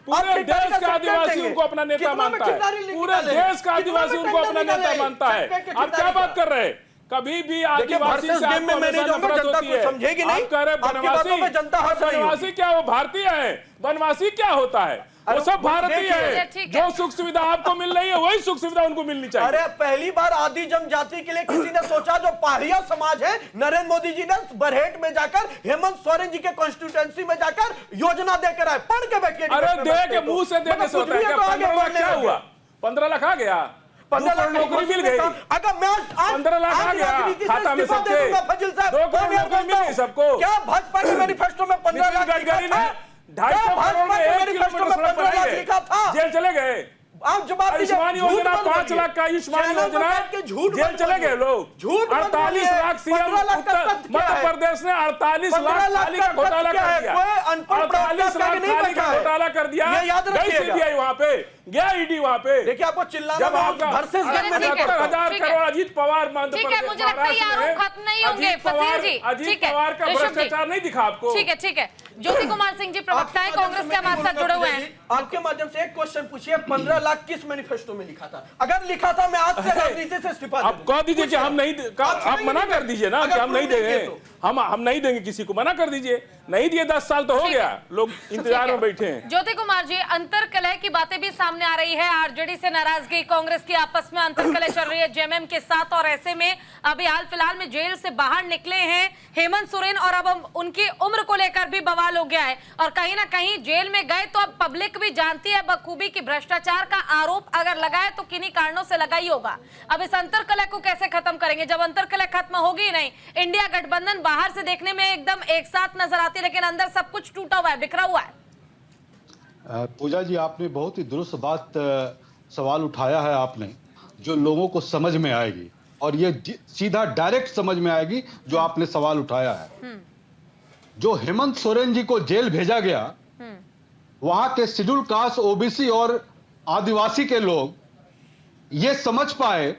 पूरे देश का आदिवासी उनको अपना नेता मानता है। पूरे देश का आदिवासी उनको अपना नेता मानता है। आप क्या बात कर रहे हैं? कभी भी आदिवासी से आपको नफरत होती है। समझेगी नहीं। आप कह रहे बनवासी क्या, वो भारतीय है? बनवासी क्या होता है? वो सब भारतीय है। जो सुख सुविधा आपको मिल रही है वही सुख सुविधा उनको मिलनी चाहिए। अरे पहली बार आदि जनजाति के लिए किसी ने सोचा, जो पहाड़िया समाज है, नरेंद्र मोदी जी ने बरहेट में जाकर हेमंत सोरेन जी के कॉन्स्टिट्यूएंसी में जाकर योजना देकर आए। पढ़ के बैठिए। अरे दे के मुंह से देने से होता है क्या? 15 लाख क्या हुआ? 15 लाख आ गया, 15 लाख नौकरी मिल गई। अगर मैं आज 15 लाख आ गया खाता में सबके, 2 करोड़ नौकरी मिल गई सबको। क्या भाजपा के मैनिफेस्टो में 15 लाख गडकरी ने 250 करोड़ में 1 किलोमीटर सड़क बनाई है, जेल चले गए। आप जवाब दीजिए। आयुष्मान योजना 5 लाख का आयुष्मान योजना, जेल चले गए लोग। 48 लाख सीएम मध्य प्रदेश ने 48 लाख खाली का घोटाला कर दिया, 48 लाख खाली का घोटाला कर दिया। गई सीबीआई वहां पे, गया ईडी वहां पे। देखिए आपको चिल्लाना जब आपका 70,000 करोड़ अजीत पवार मध्य प्रदेश मुझे लगता है ये आरोप खत्म नहीं होंगे फसील जी। अजीत पवार का भ्रष्टाचार नहीं दिखा आपको। ठीक है ज्योति कुमार सिंह जी प्रवक्ता है कांग्रेस के हमारे साथ जुड़े हुए हैं। आपके माध्यम से एक क्वेश्चन पूछिए, 15 लाख किस मैनिफेस्टो में लिखा था? अगर लिखा था मैं आज से राजनीति से इस्तीफा आप कह दीजिए कि हम नहीं, आप मना कर दीजिए ना कि हम नहीं देंगे, हम नहीं देंगे किसी को, मना कर दीजिए। नहीं दिए 10 साल तो हो गया, लोग इंतजार में बैठे हैं। ज्योति कुमार जी, अंतर कलह की बातें भी सामने आ रही है, आरजेडी से नाराजगी, कांग्रेस की आपस में अंतर कलह चल रही है जेएमएम के साथ, और ऐसे में अभी हाल फिलहाल में जेल से बाहर निकले हैं हेमंत सोरेन और अब उनकी उम्र को लेकर भी बवाल हो गया है, और कहीं ना कहीं जेल में गए तो अब पब्लिक भी जानती है बखूबी की भ्रष्टाचार का आरोप अगर लगाए तो किन्हीं कारणों से लगा ही होगा। अब इस अंतर कलह को कैसे खत्म करेंगे जब अंतर कलह खत्म होगी ही नहीं? इंडिया गठबंधन बाहर से देखने में एकदम एक साथ नजर आती है लेकिन अंदर सब कुछ टूटा हुआ है, बिखरा हुआ है। पूजा जी, आपने बहुत ही दुरुस्त बात सवाल उठाया है आपने, जो लोगों को समझ में आएगी, और ये सीधा डायरेक्ट समझ में आएगी जो आपने सवाल उठाया है। जो हेमंत सोरेन जी को जेल भेजा गया, वहां के शेड्यूल कास्ट, ओबीसी और आदिवासी के लोग ये समझ पाए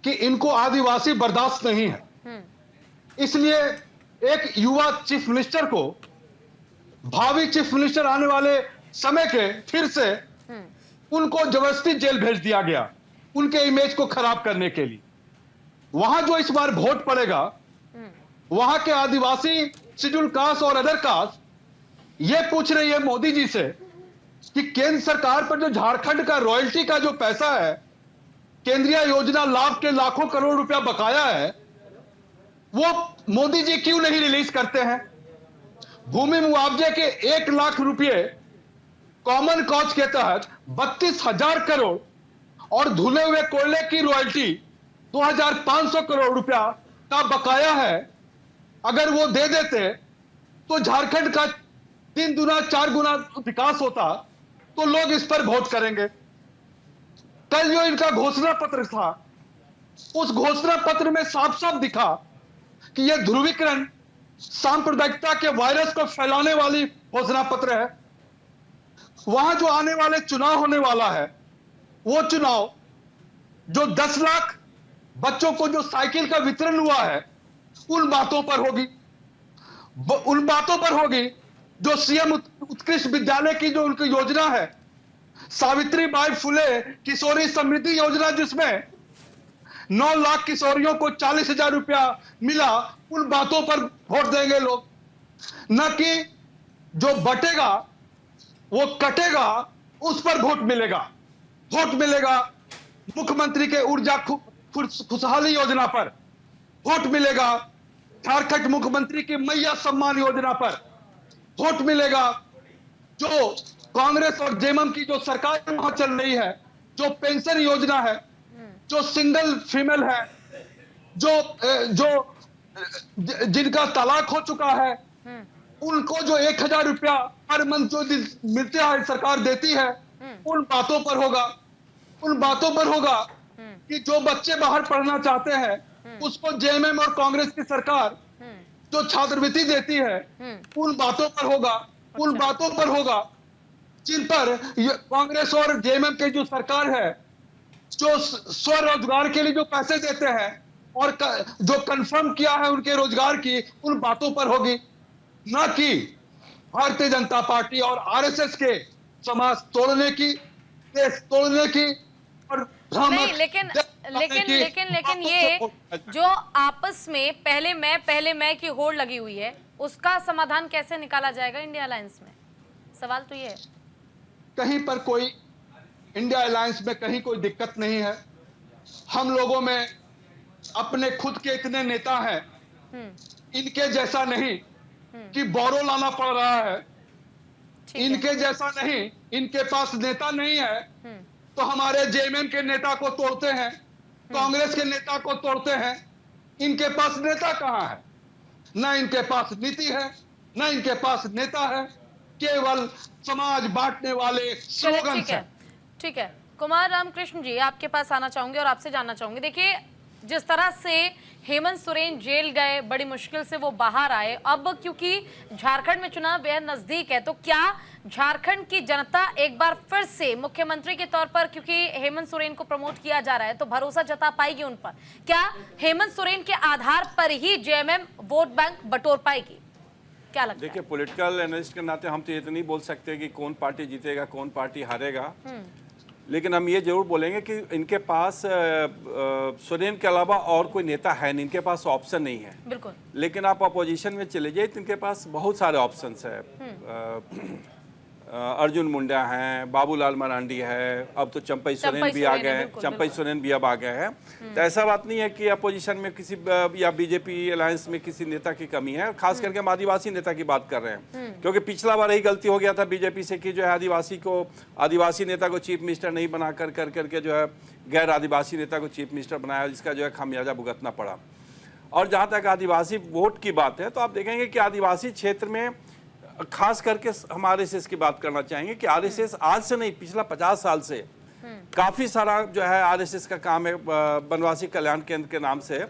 कि इनको आदिवासी बर्दाश्त नहीं है, इसलिए एक युवा चीफ मिनिस्टर को, भावी चीफ मिनिस्टर आने वाले समय के, फिर से उनको जबरदस्ती जेल भेज दिया गया उनके इमेज को खराब करने के लिए। वहां जो इस बार वोट पड़ेगा, वहां के आदिवासी, शेड्यूल कास्ट और अदर कास्ट ये पूछ रही है मोदी जी से कि केंद्र सरकार पर जो झारखंड का रॉयल्टी का जो पैसा है, केंद्रीय योजना लाभ के लाखों करोड़ रुपया बकाया है, वो मोदी जी क्यों नहीं रिलीज करते हैं? भूमि मुआवजे के 1 लाख रुपए कॉमन कॉज के तहत 32,000 करोड़ और धुले हुए कोयले की रॉयल्टी 2,500 करोड़ रुपया का बकाया है। अगर वो दे देते तो झारखंड का 3 गुना 4 गुना विकास होता, तो लोग इस पर वोट करेंगे। कल जो इनका घोषणा पत्र था, उस घोषणा पत्र में साफ साफ दिखा कि यह ध्रुवीकरण, सांप्रदायिकता के वायरस को फैलाने वाली घोषणा पत्र है। वहां जो आने वाले चुनाव होने वाला है, वो चुनाव जो 10 लाख बच्चों को जो साइकिल का वितरण हुआ है, उन बातों पर होगी जो सीएम उत्कृष्ट विद्यालय की जो उनकी योजना है, सावित्रीबाई फुले किशोरी समृद्धि योजना, जिसमें 9 लाख किशोरियों को 40,000 रुपया मिला, उन बातों पर वोट देंगे लोग। न कि जो बटेगा वो कटेगा, उस पर वोट मिलेगा। वोट मिलेगा मुख्यमंत्री के ऊर्जा खुशहाली योजना पर, वोट मिलेगा झारखंड मुख्यमंत्री की मैया सम्मान योजना पर, वोट मिलेगा जो कांग्रेस और जेएमएम की जो सरकार वहां चल रही है, जो पेंशन योजना है, जो सिंगल फीमेल है, जो जिनका तलाक हो चुका है, उनको जो 1,000 रुपया हर मंथ जो मिलते हैं सरकार देती है, उन बातों पर होगा कि जो बच्चे बाहर पढ़ना चाहते हैं उसको जेएमएम और कांग्रेस की सरकार जो छात्रवृत्ति देती है, उन बातों पर होगा जिन पर कांग्रेस और जेएमएम की जो सरकार है, जो स्वरोजगार के लिए जो पैसे देते हैं और जो कंफर्म किया है उनके रोजगार की, उन बातों पर होगी, न कि भारतीय जनता पार्टी और आरएसएस के समाज तोड़ने की, देश तोड़ने की और नहीं। लेकिन ये जो आपस में पहले मैं की होड़ लगी हुई है, उसका समाधान कैसे निकाला जाएगा इंडिया अलायंस में? सवाल तो ये है। कहीं पर कोई इंडिया अलायंस में कहीं कोई दिक्कत नहीं है। हम लोगों में अपने खुद के इतने नेता हैं, इनके जैसा नहीं कि बोरो लाना पड़ रहा है, इनके जैसा नहीं, इनके पास नेता नहीं है तो हमारे जेएमएम के नेता को तोड़ते हैं, कांग्रेस के नेता को तोड़ते हैं। इनके पास नेता कहां है? ना इनके पास नीति है, ना इनके पास नेता है, केवल समाज बांटने वाले चलिए, स्लोगन ठीक है, ठीक है। कुमार रामकृष्ण जी, आपके पास आना चाहूंगे और आपसे जानना चाहूंगे। देखिए, जिस तरह से हेमंत सोरेन जेल गए, बड़ी मुश्किल से वो बाहर आए, अब क्योंकि झारखंड में चुनाव बेहद नजदीक है, तो क्या झारखंड की जनता एक बार फिर से मुख्यमंत्री के तौर पर, क्योंकि हेमंत सोरेन को प्रमोट किया जा रहा है, तो भरोसा जता पाएगी उन पर? क्या हेमंत सोरेन के आधार पर ही जेएमएम वोट बैंक बटोर पाएगी? क्या लगता है? देखिए, पॉलिटिकल एनालिस्ट के नाते हम तो ये तो नहीं बोल सकते कि कौन पार्टी जीतेगा, कौन पार्टी हारेगा, लेकिन हम ये जरूर बोलेंगे कि इनके पास सोरेन के अलावा और कोई नेता है नहीं, इनके पास ऑप्शन नहीं है। बिल्कुल। लेकिन आप अपोजिशन में चले जाइए तो इनके पास बहुत सारे ऑप्शंस है। अर्जुन मुंडा हैं, बाबूलाल मरांडी है, अब तो चंपई सोरेन भी आ गए हैं, चंपई सोरेन भी अब आ गए हैं। तो ऐसा बात नहीं है कि अपोजिशन में किसी या बीजेपी अलायंस में किसी नेता की कमी है। खास करके हम आदिवासी नेता की बात कर रहे हैं, क्योंकि पिछला बार यही गलती हो गया था बीजेपी से कि जो है आदिवासी नेता को चीफ मिनिस्टर नहीं बना कर करके जो है गैर आदिवासी नेता को चीफ मिनिस्टर बनाया, जिसका जो है खामियाजा भुगतना पड़ा। और जहाँ तक आदिवासी वोट की बात है, तो आप देखेंगे कि आदिवासी क्षेत्र में खास करके हम आरएसएस की बात करना चाहेंगे कि आरएसएस आज से नहीं, पिछला 50 साल से काफी सारा जो है आरएसएस का काम है वनवासी कल्याण केंद्र के नाम से,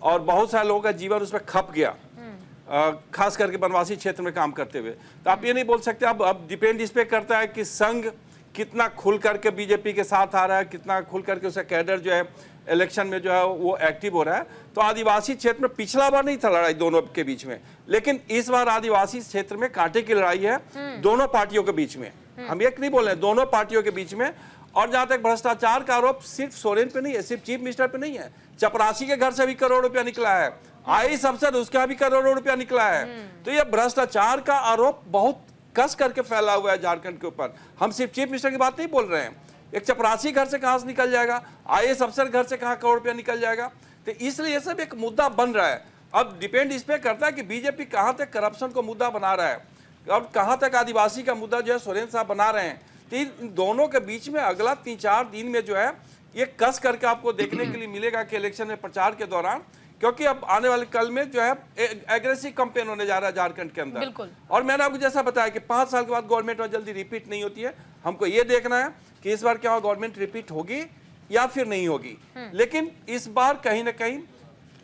और बहुत सारे लोगों का जीवन उसमें खप गया, खास करके वनवासी क्षेत्र में काम करते हुए। तो आप ये नहीं बोल सकते। अब डिपेंड इस पे करता है कि संघ कितना खुल करके बीजेपी के साथ आ रहा है, कितना खुल करके उसका कैडर जो है इलेक्शन में जो है वो एक्टिव हो रहा है। तो आदिवासी क्षेत्र में पिछला बार नहीं था लड़ाई दोनों के बीच में, लेकिन इस बार आदिवासी क्षेत्र में कांटे की लड़ाई है दोनों पार्टियों के बीच में। हम एक नहीं बोल रहे, दोनों पार्टियों के बीच में। और जहां तक भ्रष्टाचार का आरोप सिर्फ सोरेन पे नहीं है, सिर्फ चीफ मिनिस्टर पे नहीं है, चपरासी के घर से भी करोड़ों रुपया निकला है, आईएएस अफसर उसका भी करोड़ों रुपया निकला है। तो यह भ्रष्टाचार का आरोप बहुत कस करके फैला हुआ है झारखंड के ऊपर। हम सिर्फ चीफ मिनिस्टर की बात नहीं बोल रहे हैं, एक चपरासी घर से कहां से निकल जाएगा, आईएएस अफसर घर से कहां करोड़ रुपया निकल जाएगा। तो इसलिए ये सब एक मुद्दा बन रहा है। अब डिपेंड इस पे करता है कि बीजेपी कहां तक करप्शन को मुद्दा बना रहा है और कहां तक आदिवासी का मुद्दा जो है सोरेन साहब बना रहे हैं। तो इन दोनों के बीच में अगला 3-4 दिन में जो है ये कस करके आपको देखने के लिए मिलेगा कि इलेक्शन में प्रचार के दौरान, क्योंकि अब आने वाले कल में जो है एग्रेसिव कैंपेन होने जा रहा है झारखंड के अंदर। और मैंने आपको जैसा बताया कि 5 साल के बाद गवर्नमेंट और जल्दी रिपीट नहीं होती है। हमको ये देखना है कि इस बार क्या गवर्नमेंट रिपीट होगी या फिर नहीं होगी। लेकिन इस बार कहीं ना कहीं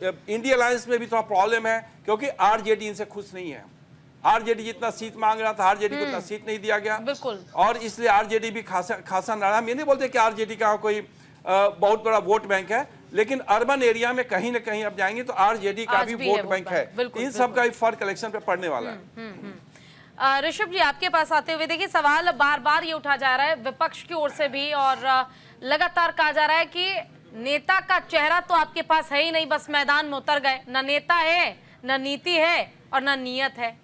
इंडिया अलायंस में भी थोड़ा प्रॉब्लम है, क्योंकि आरजेडी इनसे खुश नहीं है। आरजेडी जितना सीट मांग रहा था, आरजेडी को उतना सीट नहीं दिया गया, और इसलिए आरजेडी भी खासा नाराज। मैं नहीं बोलते कि आरजेडी का कोई बहुत बड़ा वोट बैंक है, लेकिन अर्बन एरिया में कहीं ना कहीं अब जाएंगे तो आरजेडी का भी वोट बैंक है। इन सब का भी फर्क इलेक्शन पे पड़ने वाला है। ऋषभ जी, आपके पास आते हुए देखिए, सवाल बार बार ये उठा जा रहा है विपक्ष की ओर से भी, और लगातार कहा जा रहा है कि नेता का चेहरा तो आपके पास है ही नहीं, बस मैदान में उतर गए, ना नेता है, ना नीति है, और ना नियत है।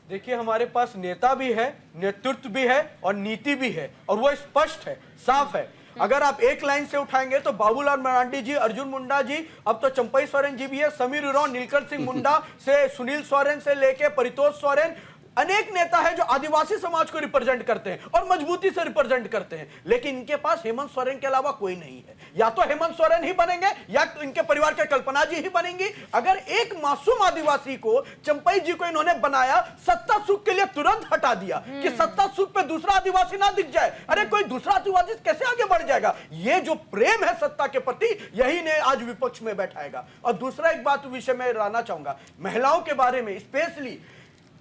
देखिए, हमारे पास नेता भी है, नेतृत्व भी है और नीति भी है, और वो स्पष्ट है, साफ है। अगर आप एक लाइन से उठाएंगे तो बाबूलाल मरांडी जी, अर्जुन मुंडा जी, अब तो चंपई सोरेन जी भी है, समीर उरांव, नीलकंठ सिंह मुंडा से सुनील सोरेन से लेके परितोष सोरेन, अनेक नेता है जो आदिवासी समाज को रिप्रेजेंट करते हैं और मजबूती से रिप्रेजेंट करते हैं। लेकिन इनके पास हेमंत सोरेन के अलावा कोई नहीं है। या तो हेमंत सोरेन ही बनेंगे या तो इनके परिवार के कल्पना जी ही बनेंगी। अगर एक मासूम आदिवासी को, चंपई जी को इन्होंने बनाया, सत्ता सुख के लिए तुरंत हटा दिया कि सत्ता सुख पे दूसरा आदिवासी ना दिख जाए। अरे कोई दूसरा आदिवासी कैसे आगे बढ़ जाएगा? ये जो प्रेम है सत्ता के प्रति, यही ने आज विपक्ष में बैठाएगा। और दूसरा एक बात विषय में लाना चाहूंगा, महिलाओं के बारे में स्पेशली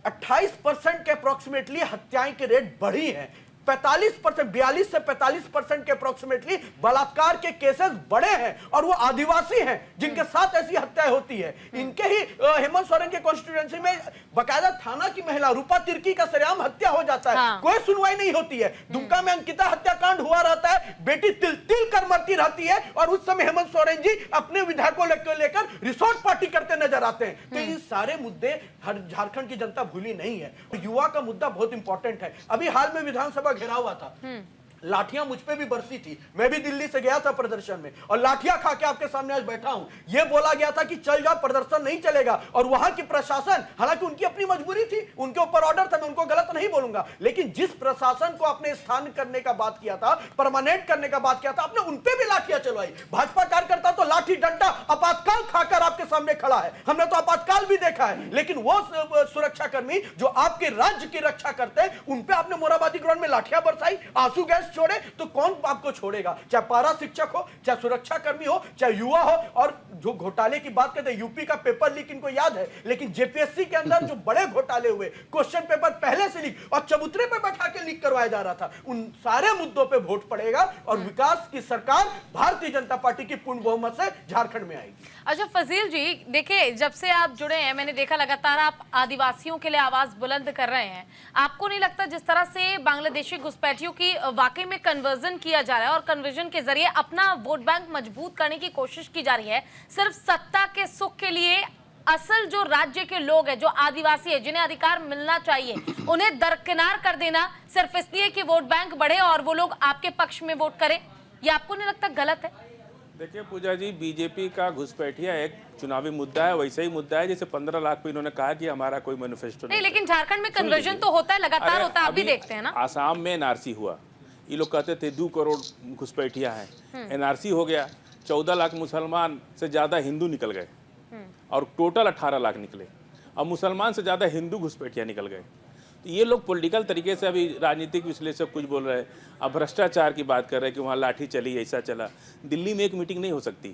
28% के अप्रोक्सीमेटली हत्याएं के रेट बढ़ी हैं। 45%, 42 से 45% के अप्रोक्सीमेटली बलात्कार के केसेस बढ़े हैं, और वो आदिवासी हैं जिनके साथ ऐसी हत्याएं होती है। इनके ही हेमंत सोरेन के कॉन्स्टिट्यूएंसी में बकायदा थाना की महिला रूपा तिर्की का सरेआम हत्या हो जाता है, कोई सुनवाई नहीं होती है। दुमका में अंकिता हत्याकांड हुआ रहता है, बेटी तिल तिल कर मरती रहती है, और उस समय हेमंत सोरेन जी अपने विधायकों लेकर रिसोर्ट पार्टी करते नजर आते हैं। तो ये सारे मुद्दे झारखंड की जनता भूली नहीं है। युवा का मुद्दा बहुत इंपॉर्टेंट है। अभी हाल में विधानसभा घेरा हुआ था, लाठियां मुझ पे भी बरसी थी। मैं भी दिल्ली से गया था प्रदर्शन में और लाठियां खा के आपके सामने आज बैठा हूं। यह बोला गया था कि चल जाओ, प्रदर्शन नहीं चलेगा, और वहां की प्रशासन, हालांकि उनकी अपनी मजबूरी थी, उनके ऊपर ऑर्डर था, मैं उनको गलत नहीं बोलूंगा, लेकिन जिस प्रशासन को आपने स्थान करने का बात किया था, परमानेंट करने का बात किया था, आपने उन पे भी लाठियां चलवाई। भाजपा कार्यकर्ता तो लाठी डंडा आपातकाल खाकर आपके सामने खड़ा है, हमने तो आपातकाल भी देखा है, लेकिन वो सुरक्षाकर्मी जो आपके राज्य की रक्षा करते हैं, उन पे आपने मोराबादी ग्राउंड में लाठियां बरसाई, आंसू गैस छोड़े, तो कौन आपको छोड़ेगा? चाहे पारा शिक्षक हो, चाहे सुरक्षा कर्मी हो, चाहे युवा हो। और जो घोटाले की बात करते हैं, यूपी का पेपर लीक इनको याद है, लेकिन जेपीएससी के अंदर जो बड़े घोटाले हुए, क्वेश्चन पेपर पहले से लीक और चबूतरे पे बैठा के लीक करवाया जा रहा था, उन सारे मुद्दों पे वोट पड़ेगा और विकास की सरकार भारतीय जनता पार्टी की पूर्ण बहुमत से झारखंड में आएगी। अच्छा फजील जी, देखिए जब से आप जुड़े हैं, मैंने देखा लगातार आप आदिवासियों के लिए आवाज बुलंद कर रहे हैं। आपको नहीं लगता जिस तरह से बांग्लादेशी घुसपैठियों की वाकई में कन्वर्जन किया जा रहा है और कन्वर्जन के जरिए अपना वोट बैंक मजबूत करने की कोशिश की जा रही है, सिर्फ सत्ता के सुख के लिए असल जो राज्य के लोग हैं, जो आदिवासी है, जिन्हें अधिकार मिलना चाहिए, उन्हें दरकिनार कर देना सिर्फ इसलिए कि वोट बैंक बढ़े और वो लोग आपके पक्ष में वोट करें, ये आपको नहीं लगता गलत है? देखिए पूजा जी, बीजेपी का घुसपैठिया एक चुनावी मुद्दा है, वैसे ही मुद्दा है जैसे 15 लाख पे इन्होंने कहा कि हमारा कोई मैनिफेस्टो नहीं, लेकिन झारखंड में कन्वर्जन तो होता है, लगातार होता है, आप भी देखते हैं ना। आसाम में एनआरसी हुआ, ये लोग कहते थे 2 करोड़ घुसपैठिया है, एनआरसी हो गया, 14 लाख मुसलमान से ज्यादा हिंदू निकल गए और टोटल 18 लाख निकले, अब मुसलमान से ज्यादा हिंदू घुसपैठिया निकल गए। तो ये लोग पॉलिटिकल तरीके से अभी राजनीतिक विश्लेषक कुछ बोल रहे हैं, अब भ्रष्टाचार की बात कर रहे हैं कि वहाँ लाठी चली, ऐसा चला। दिल्ली में एक मीटिंग नहीं हो सकती,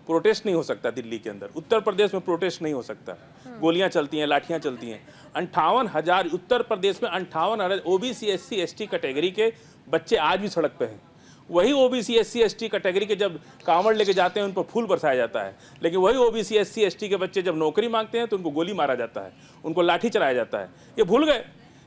प्रोटेस्ट नहीं हो सकता दिल्ली के अंदर, उत्तर प्रदेश में प्रोटेस्ट नहीं हो सकता, गोलियां चलती हैं, लाठियां चलती हैं। 58,000 उत्तर प्रदेश में 58,000 ओबीसी एससी एसटी कैटेगरी के बच्चे आज भी सड़क पे हैं। वही ओबीसी एससी एसटी कैटेगरी के जब कांवड़ लेके जाते हैं उन पर फूल बरसाया जाता है, लेकिन वही ओबीसी एससी एसटी के बच्चे जब नौकरी मांगते हैं तो उनको गोली मारा जाता है, उनको लाठी चलाया जाता है। ये भूल गए,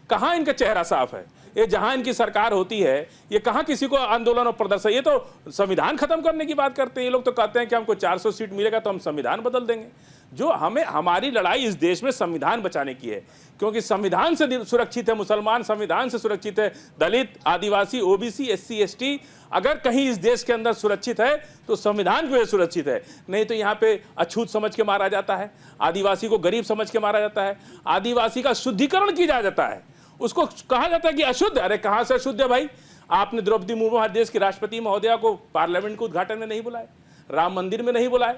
कहाँ इनका चेहरा साफ है? ये जहाँ इनकी सरकार होती है, ये कहाँ किसी को आंदोलन और प्रदर्शन, ये तो संविधान खत्म करने की बात करते हैं। ये लोग तो कहते हैं कि हमको 400 सीट मिलेगा तो हम संविधान बदल देंगे। जो हमें, हमारी लड़ाई इस देश में संविधान बचाने की है, क्योंकि संविधान से सुरक्षित है मुसलमान, संविधान से सुरक्षित है दलित, आदिवासी, ओबीसी, एससी एसटी। अगर कहीं इस देश के अंदर सुरक्षित है तो संविधान की वजह से सुरक्षित है, नहीं तो यहाँ पे अछूत समझ के मारा जाता है, आदिवासी को गरीब समझ के मारा जाता है, आदिवासी का शुद्धिकरण किया जाता है, उसको कहा जाता है कि अशुद्ध। अरे कहाँ से अशुद्ध है भाई? आपने द्रौपदी मुर्मू हमारे देश की राष्ट्रपति महोदया को पार्लियामेंट के उद्घाटन में नहीं बुलाए, राम मंदिर में नहीं बुलाए,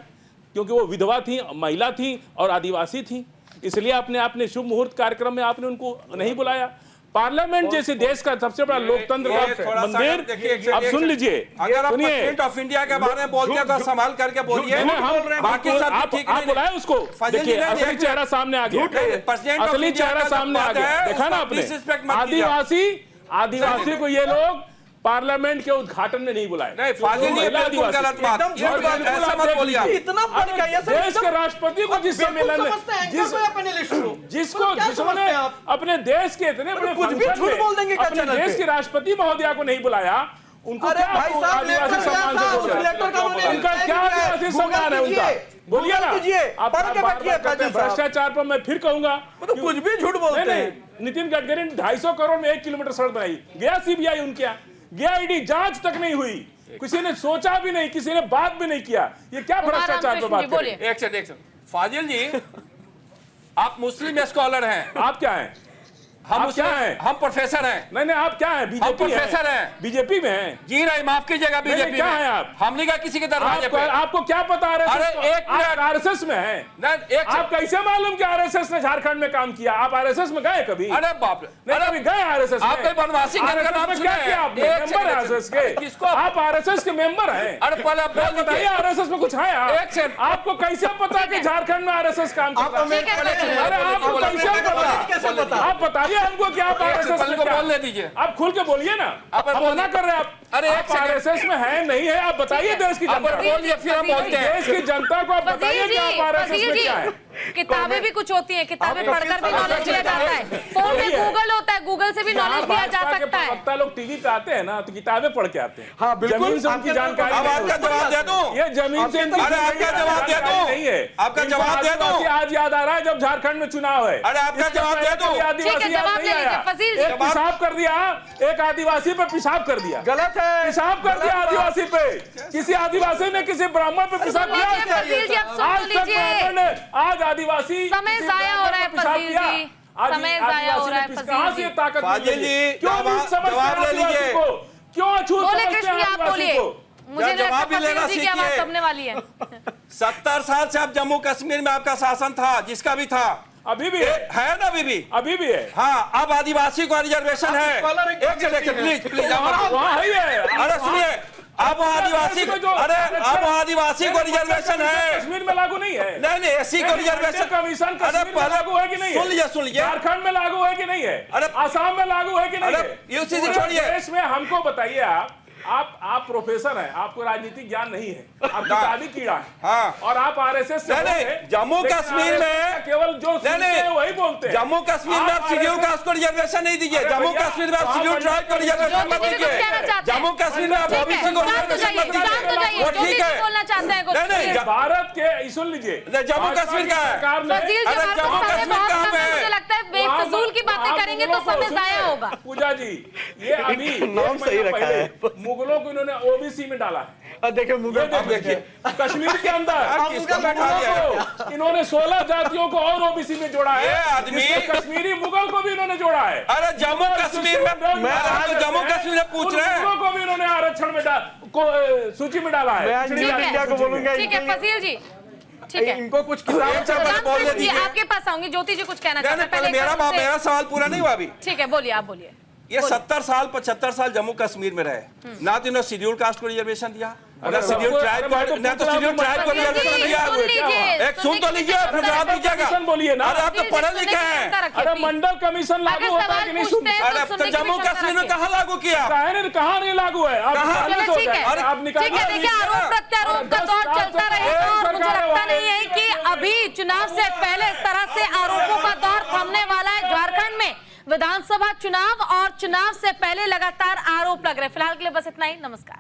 क्योंकि वो विधवा थी, महिला थी और आदिवासी थी, इसलिए आपने शुभ मुहूर्त कार्यक्रम में आपने उनको नहीं बुलाया। पार्लियामेंट जैसे देश का सबसे बड़ा लोकतंत्र का मंदिर, आप सुन लीजिए, अगर आप प्रेसिडेंट ऑफ इंडिया के बारे में बोलते हैं तो संभाल करके बोलिए। बाकी सब ठीक आप बुलाए उसको, देखिए असली चेहरा सामने आ गया, असली चेहरा सामने आ गया, देखा ना आपने। आदिवासी को ये लोग पार्लियामेंट के उद्घाटन में नहीं बुलाए। नहीं फाजिल, ये बिल्कुल गलत बात, ऐसा मत बोलिए आप। इतना बढ़ गया ये सब। देश के राष्ट्रपति को जिस सम्मेलन में जिसने अपने देश के इतने बड़े कुछ भी झूठ बोल देंगे क्या अपने देश के राष्ट्रपति महोदया को नहीं बुलाया, उनको क्या आदिवासी सम्मान से उनका क्या आदिवासी सम्मान है उनका? बोलिए ना आप। भ्रष्टाचार पर मैं फिर कहूंगा, कुछ भी झूठ बोलते हैं। नितिन गडकरी ने 250 करोड़ में 1 किलोमीटर सड़क बनाई, गया सीबीआई उनके यहाँ, गया ईडी, जांच तक नहीं हुई, किसी ने सोचा भी नहीं, किसी ने बात भी नहीं किया। ये क्या भ्रष्टाचार पर बात करें? एक सेकंड फाजिल जी, आप मुस्लिम स्कॉलर हैं। आप क्या हैं? हम क्या हैं? हम प्रोफेसर हैं। नहीं आप क्या हैं? बीजेपी प्रोफेसर हैं। बीजेपी में हैं? जी नहीं, माफ कीजिएगा, बीजेपी क्या हैं आप? हम नहीं गए किसी के दरवाजे पे। आपको क्या पता? अरे एक मिनट, आरएसएस में हैं? आप कैसे मालूम कि आरएसएस ने झारखंड में काम किया? आप आरएसएस में गए कभी? अरे बाप रे, अरे गए आरएसएस में? आप कोई बनवासी का नाम क्या किया आपने? मेंबर है आरएसएस के? किसको? आप आरएसएस के मेंबर हैं? अरे पहले आप बताइए, आरएसएस में कुछ है? आपको कैसे पता कि झारखंड में आरएसएस काम कर रहा है? अरे आपको कैसे पता? आप बताइए हमको कि आप को बोलने दीजिए, आप खुल के बोलिए ना, आप मना कर रहे हैं। आप अरे एक आप आरएसएस में है नहीं है, आप बताइए देश की जनता को। बोलिए, फिर हम बोलते हैं। देश की जनता को आप बताइए कि आप आरएसएस में क्या है। किताबें भी कुछ होती हैं, किताबें पढ़कर भी नॉलेज लिया जाता है। फोन में गूगल होता है, गूगल से भी नॉलेज लिया जा सकता है। प्रवक्ता लोग टीवी पे आते हैं ना, तो किताबें पढ़ के आते हैं। हाँ, बिल्कुल। जमीन से उनकी जानकारी अब आपका जवाब दे दूं? ये जमीन से इनकी अरे आपका जवाब दे दूं? नहीं है। आपका जवाब दे दूं? आज याद आ रहा है जब झारखंड में चुनाव है। अरे आपका जवाब दे दूं? आदिवासी जवाब ले लीजिए, फजील जी। एक पेशाब कर दिया, एक आदिवासी पे पेशाब कर दिया, गलत है, पेशाब कर दिया आदिवासी पे। किसी आदिवासी ने किसी ब्राह्मण पे पेशाब किया? फजील जी, अब सुन आज तक ब्राह्मण ने, आज आदिवासी समय जाया हो रहा है फजील जी, समय जाया हो रहा है कहां से ये ताकत फाजिल मिली? जी, क्यों जवाब- झूठ समझते हैं जवाब ले आदिवासी लीजिए। को? क्यों झूठ बोले समझते कृष्ण हैं जी, आप आदिवासी बोलिए। को? मुझे नहीं जवाब भी लगता लेना फजील जी की आवाज सीखिए। दबने वाली है। 70 साल से आप जम्मू कश्मीर में आपका शासन था, जिसका भी था, अभी भी है ना? अभी भी है। हाँ, अब आदिवासी को रिजर्वेशन है। एक सेकंड प्लीज प्लीज, वहाँ है ये। अरे सुनिए, अब आदिवासी को, अरे अब आदिवासी को रिजर्वेशन है। कश्मीर में लागू नहीं है। नहीं, एससी को रिजर्वेशन कमीशन कश्मीर में लागू है कि नहीं है? सुन लीजिए। झारखंड में लागू है कि नहीं है? अरे आसाम में लागू है कि नहीं अरे है? यूसीसी पूरे छोड़िए। देश में हमको बताइए, आप प्रोफेसर हैं, आपको राजनीतिक ज्ञान नहीं है, आप किताबी कीड़ा है। हाँ। और आप आरएसएस से नहीं, हैं, जम्मू लेकिन कश्मीर में RSS केवल जो सुनते हैं वही बोलते हैं। जम्मू कश्मीर में आप शेड्यूल कास्ट को रिजर्वेशन नहीं दीजिए। जम्मू कश्मीर में आप शेड्यूल ट्राइब को रिजर्वेशन मत दीजिए। जम्मू कश्मीर में आप ओबीसी को रिजर्वेशन मत दीजिए। वो ठीक है, बोलना चाहते हैं कुछ? नहीं, भारत के सुन लीजिए, जम्मू कश्मीर का है। फजील जी, अरे हमारे जम्मू पास समय कश्मीर बहुत कहाँ कम पे है, है? मुझे लगता है बेफजूल की बातें करेंगे तो समय जाया होगा। पूजा जी, ये अभी नाम सही रखा है। मुगलों को इन्होंने ओबीसी में डाला है। देखिए मुगल, अब देखिए कश्मीर के अंदर किसको बैठा दिया है? इन्होंने 16 जातियों को और ओबीसी में जोड़ा है। ये आदमी- जिसमें कश्मीरी मुगल को भी इन्होंने जोड़ा है। अरे जम्मू कश्मीर में, आप तो जम्मू कश्मीर में पूछ रहे हैं। मुगलों को भी इन्होंने आरक्षण में सूची में डाला मैं है। आज ठीक है, इंडिया को बोलूंगा ठीक है फजील जी, ठीक है। इनको कुछ किताब एक बार बोल रामकृष्ण जी, दीजिए। आपके पास आऊंगी। ज्योति जी कुछ कहना नहीं, चाहते हैं? पहले एक बार उनसे- मेरा सवाल पूरा नहीं हुआ अभी। ठीक है, बोलिए, आप बोलिए। ये 70 साल 75 साल जम्मू कश्मीर में रहे, ना तो इन्होंने शेड्यूल कास्ट को रिजर्वेशन दिया, ना शेड्यूल ट्राइब को, ना तो शेड्यूल ट्राइब को रिजर्वेशन दिया। सुन लीजिए, एक सुन तो लीजिए, फिर जवाब दीजिएगा। कमीशन बोलिए ना। अरे आप तो पढ़े लिखे हैं। अरे मंडल कमीशन लागू होता है कि नहीं? सुन, अरे तो जम्मू कश्मीर में कहाँ लागू किया? कहाँ नहीं लागू है? आप कहाँ? निकालिए चलो तो ठीक है, जाए। आप निकालिए। ठीक है। देखिए, आरोप प्रत्यारोप का दौर चलता रहेगा और मुझे लगता नहीं है कि अभी चुनाव से पहले इस तरह से आरोपों का दौर थमने वाला है। झारखंड में विधानसभा चुनाव और चुनाव से पहले लगातार आरोप लग रहे हैं। फिलहाल के लिए बस इतना ही। नमस्कार।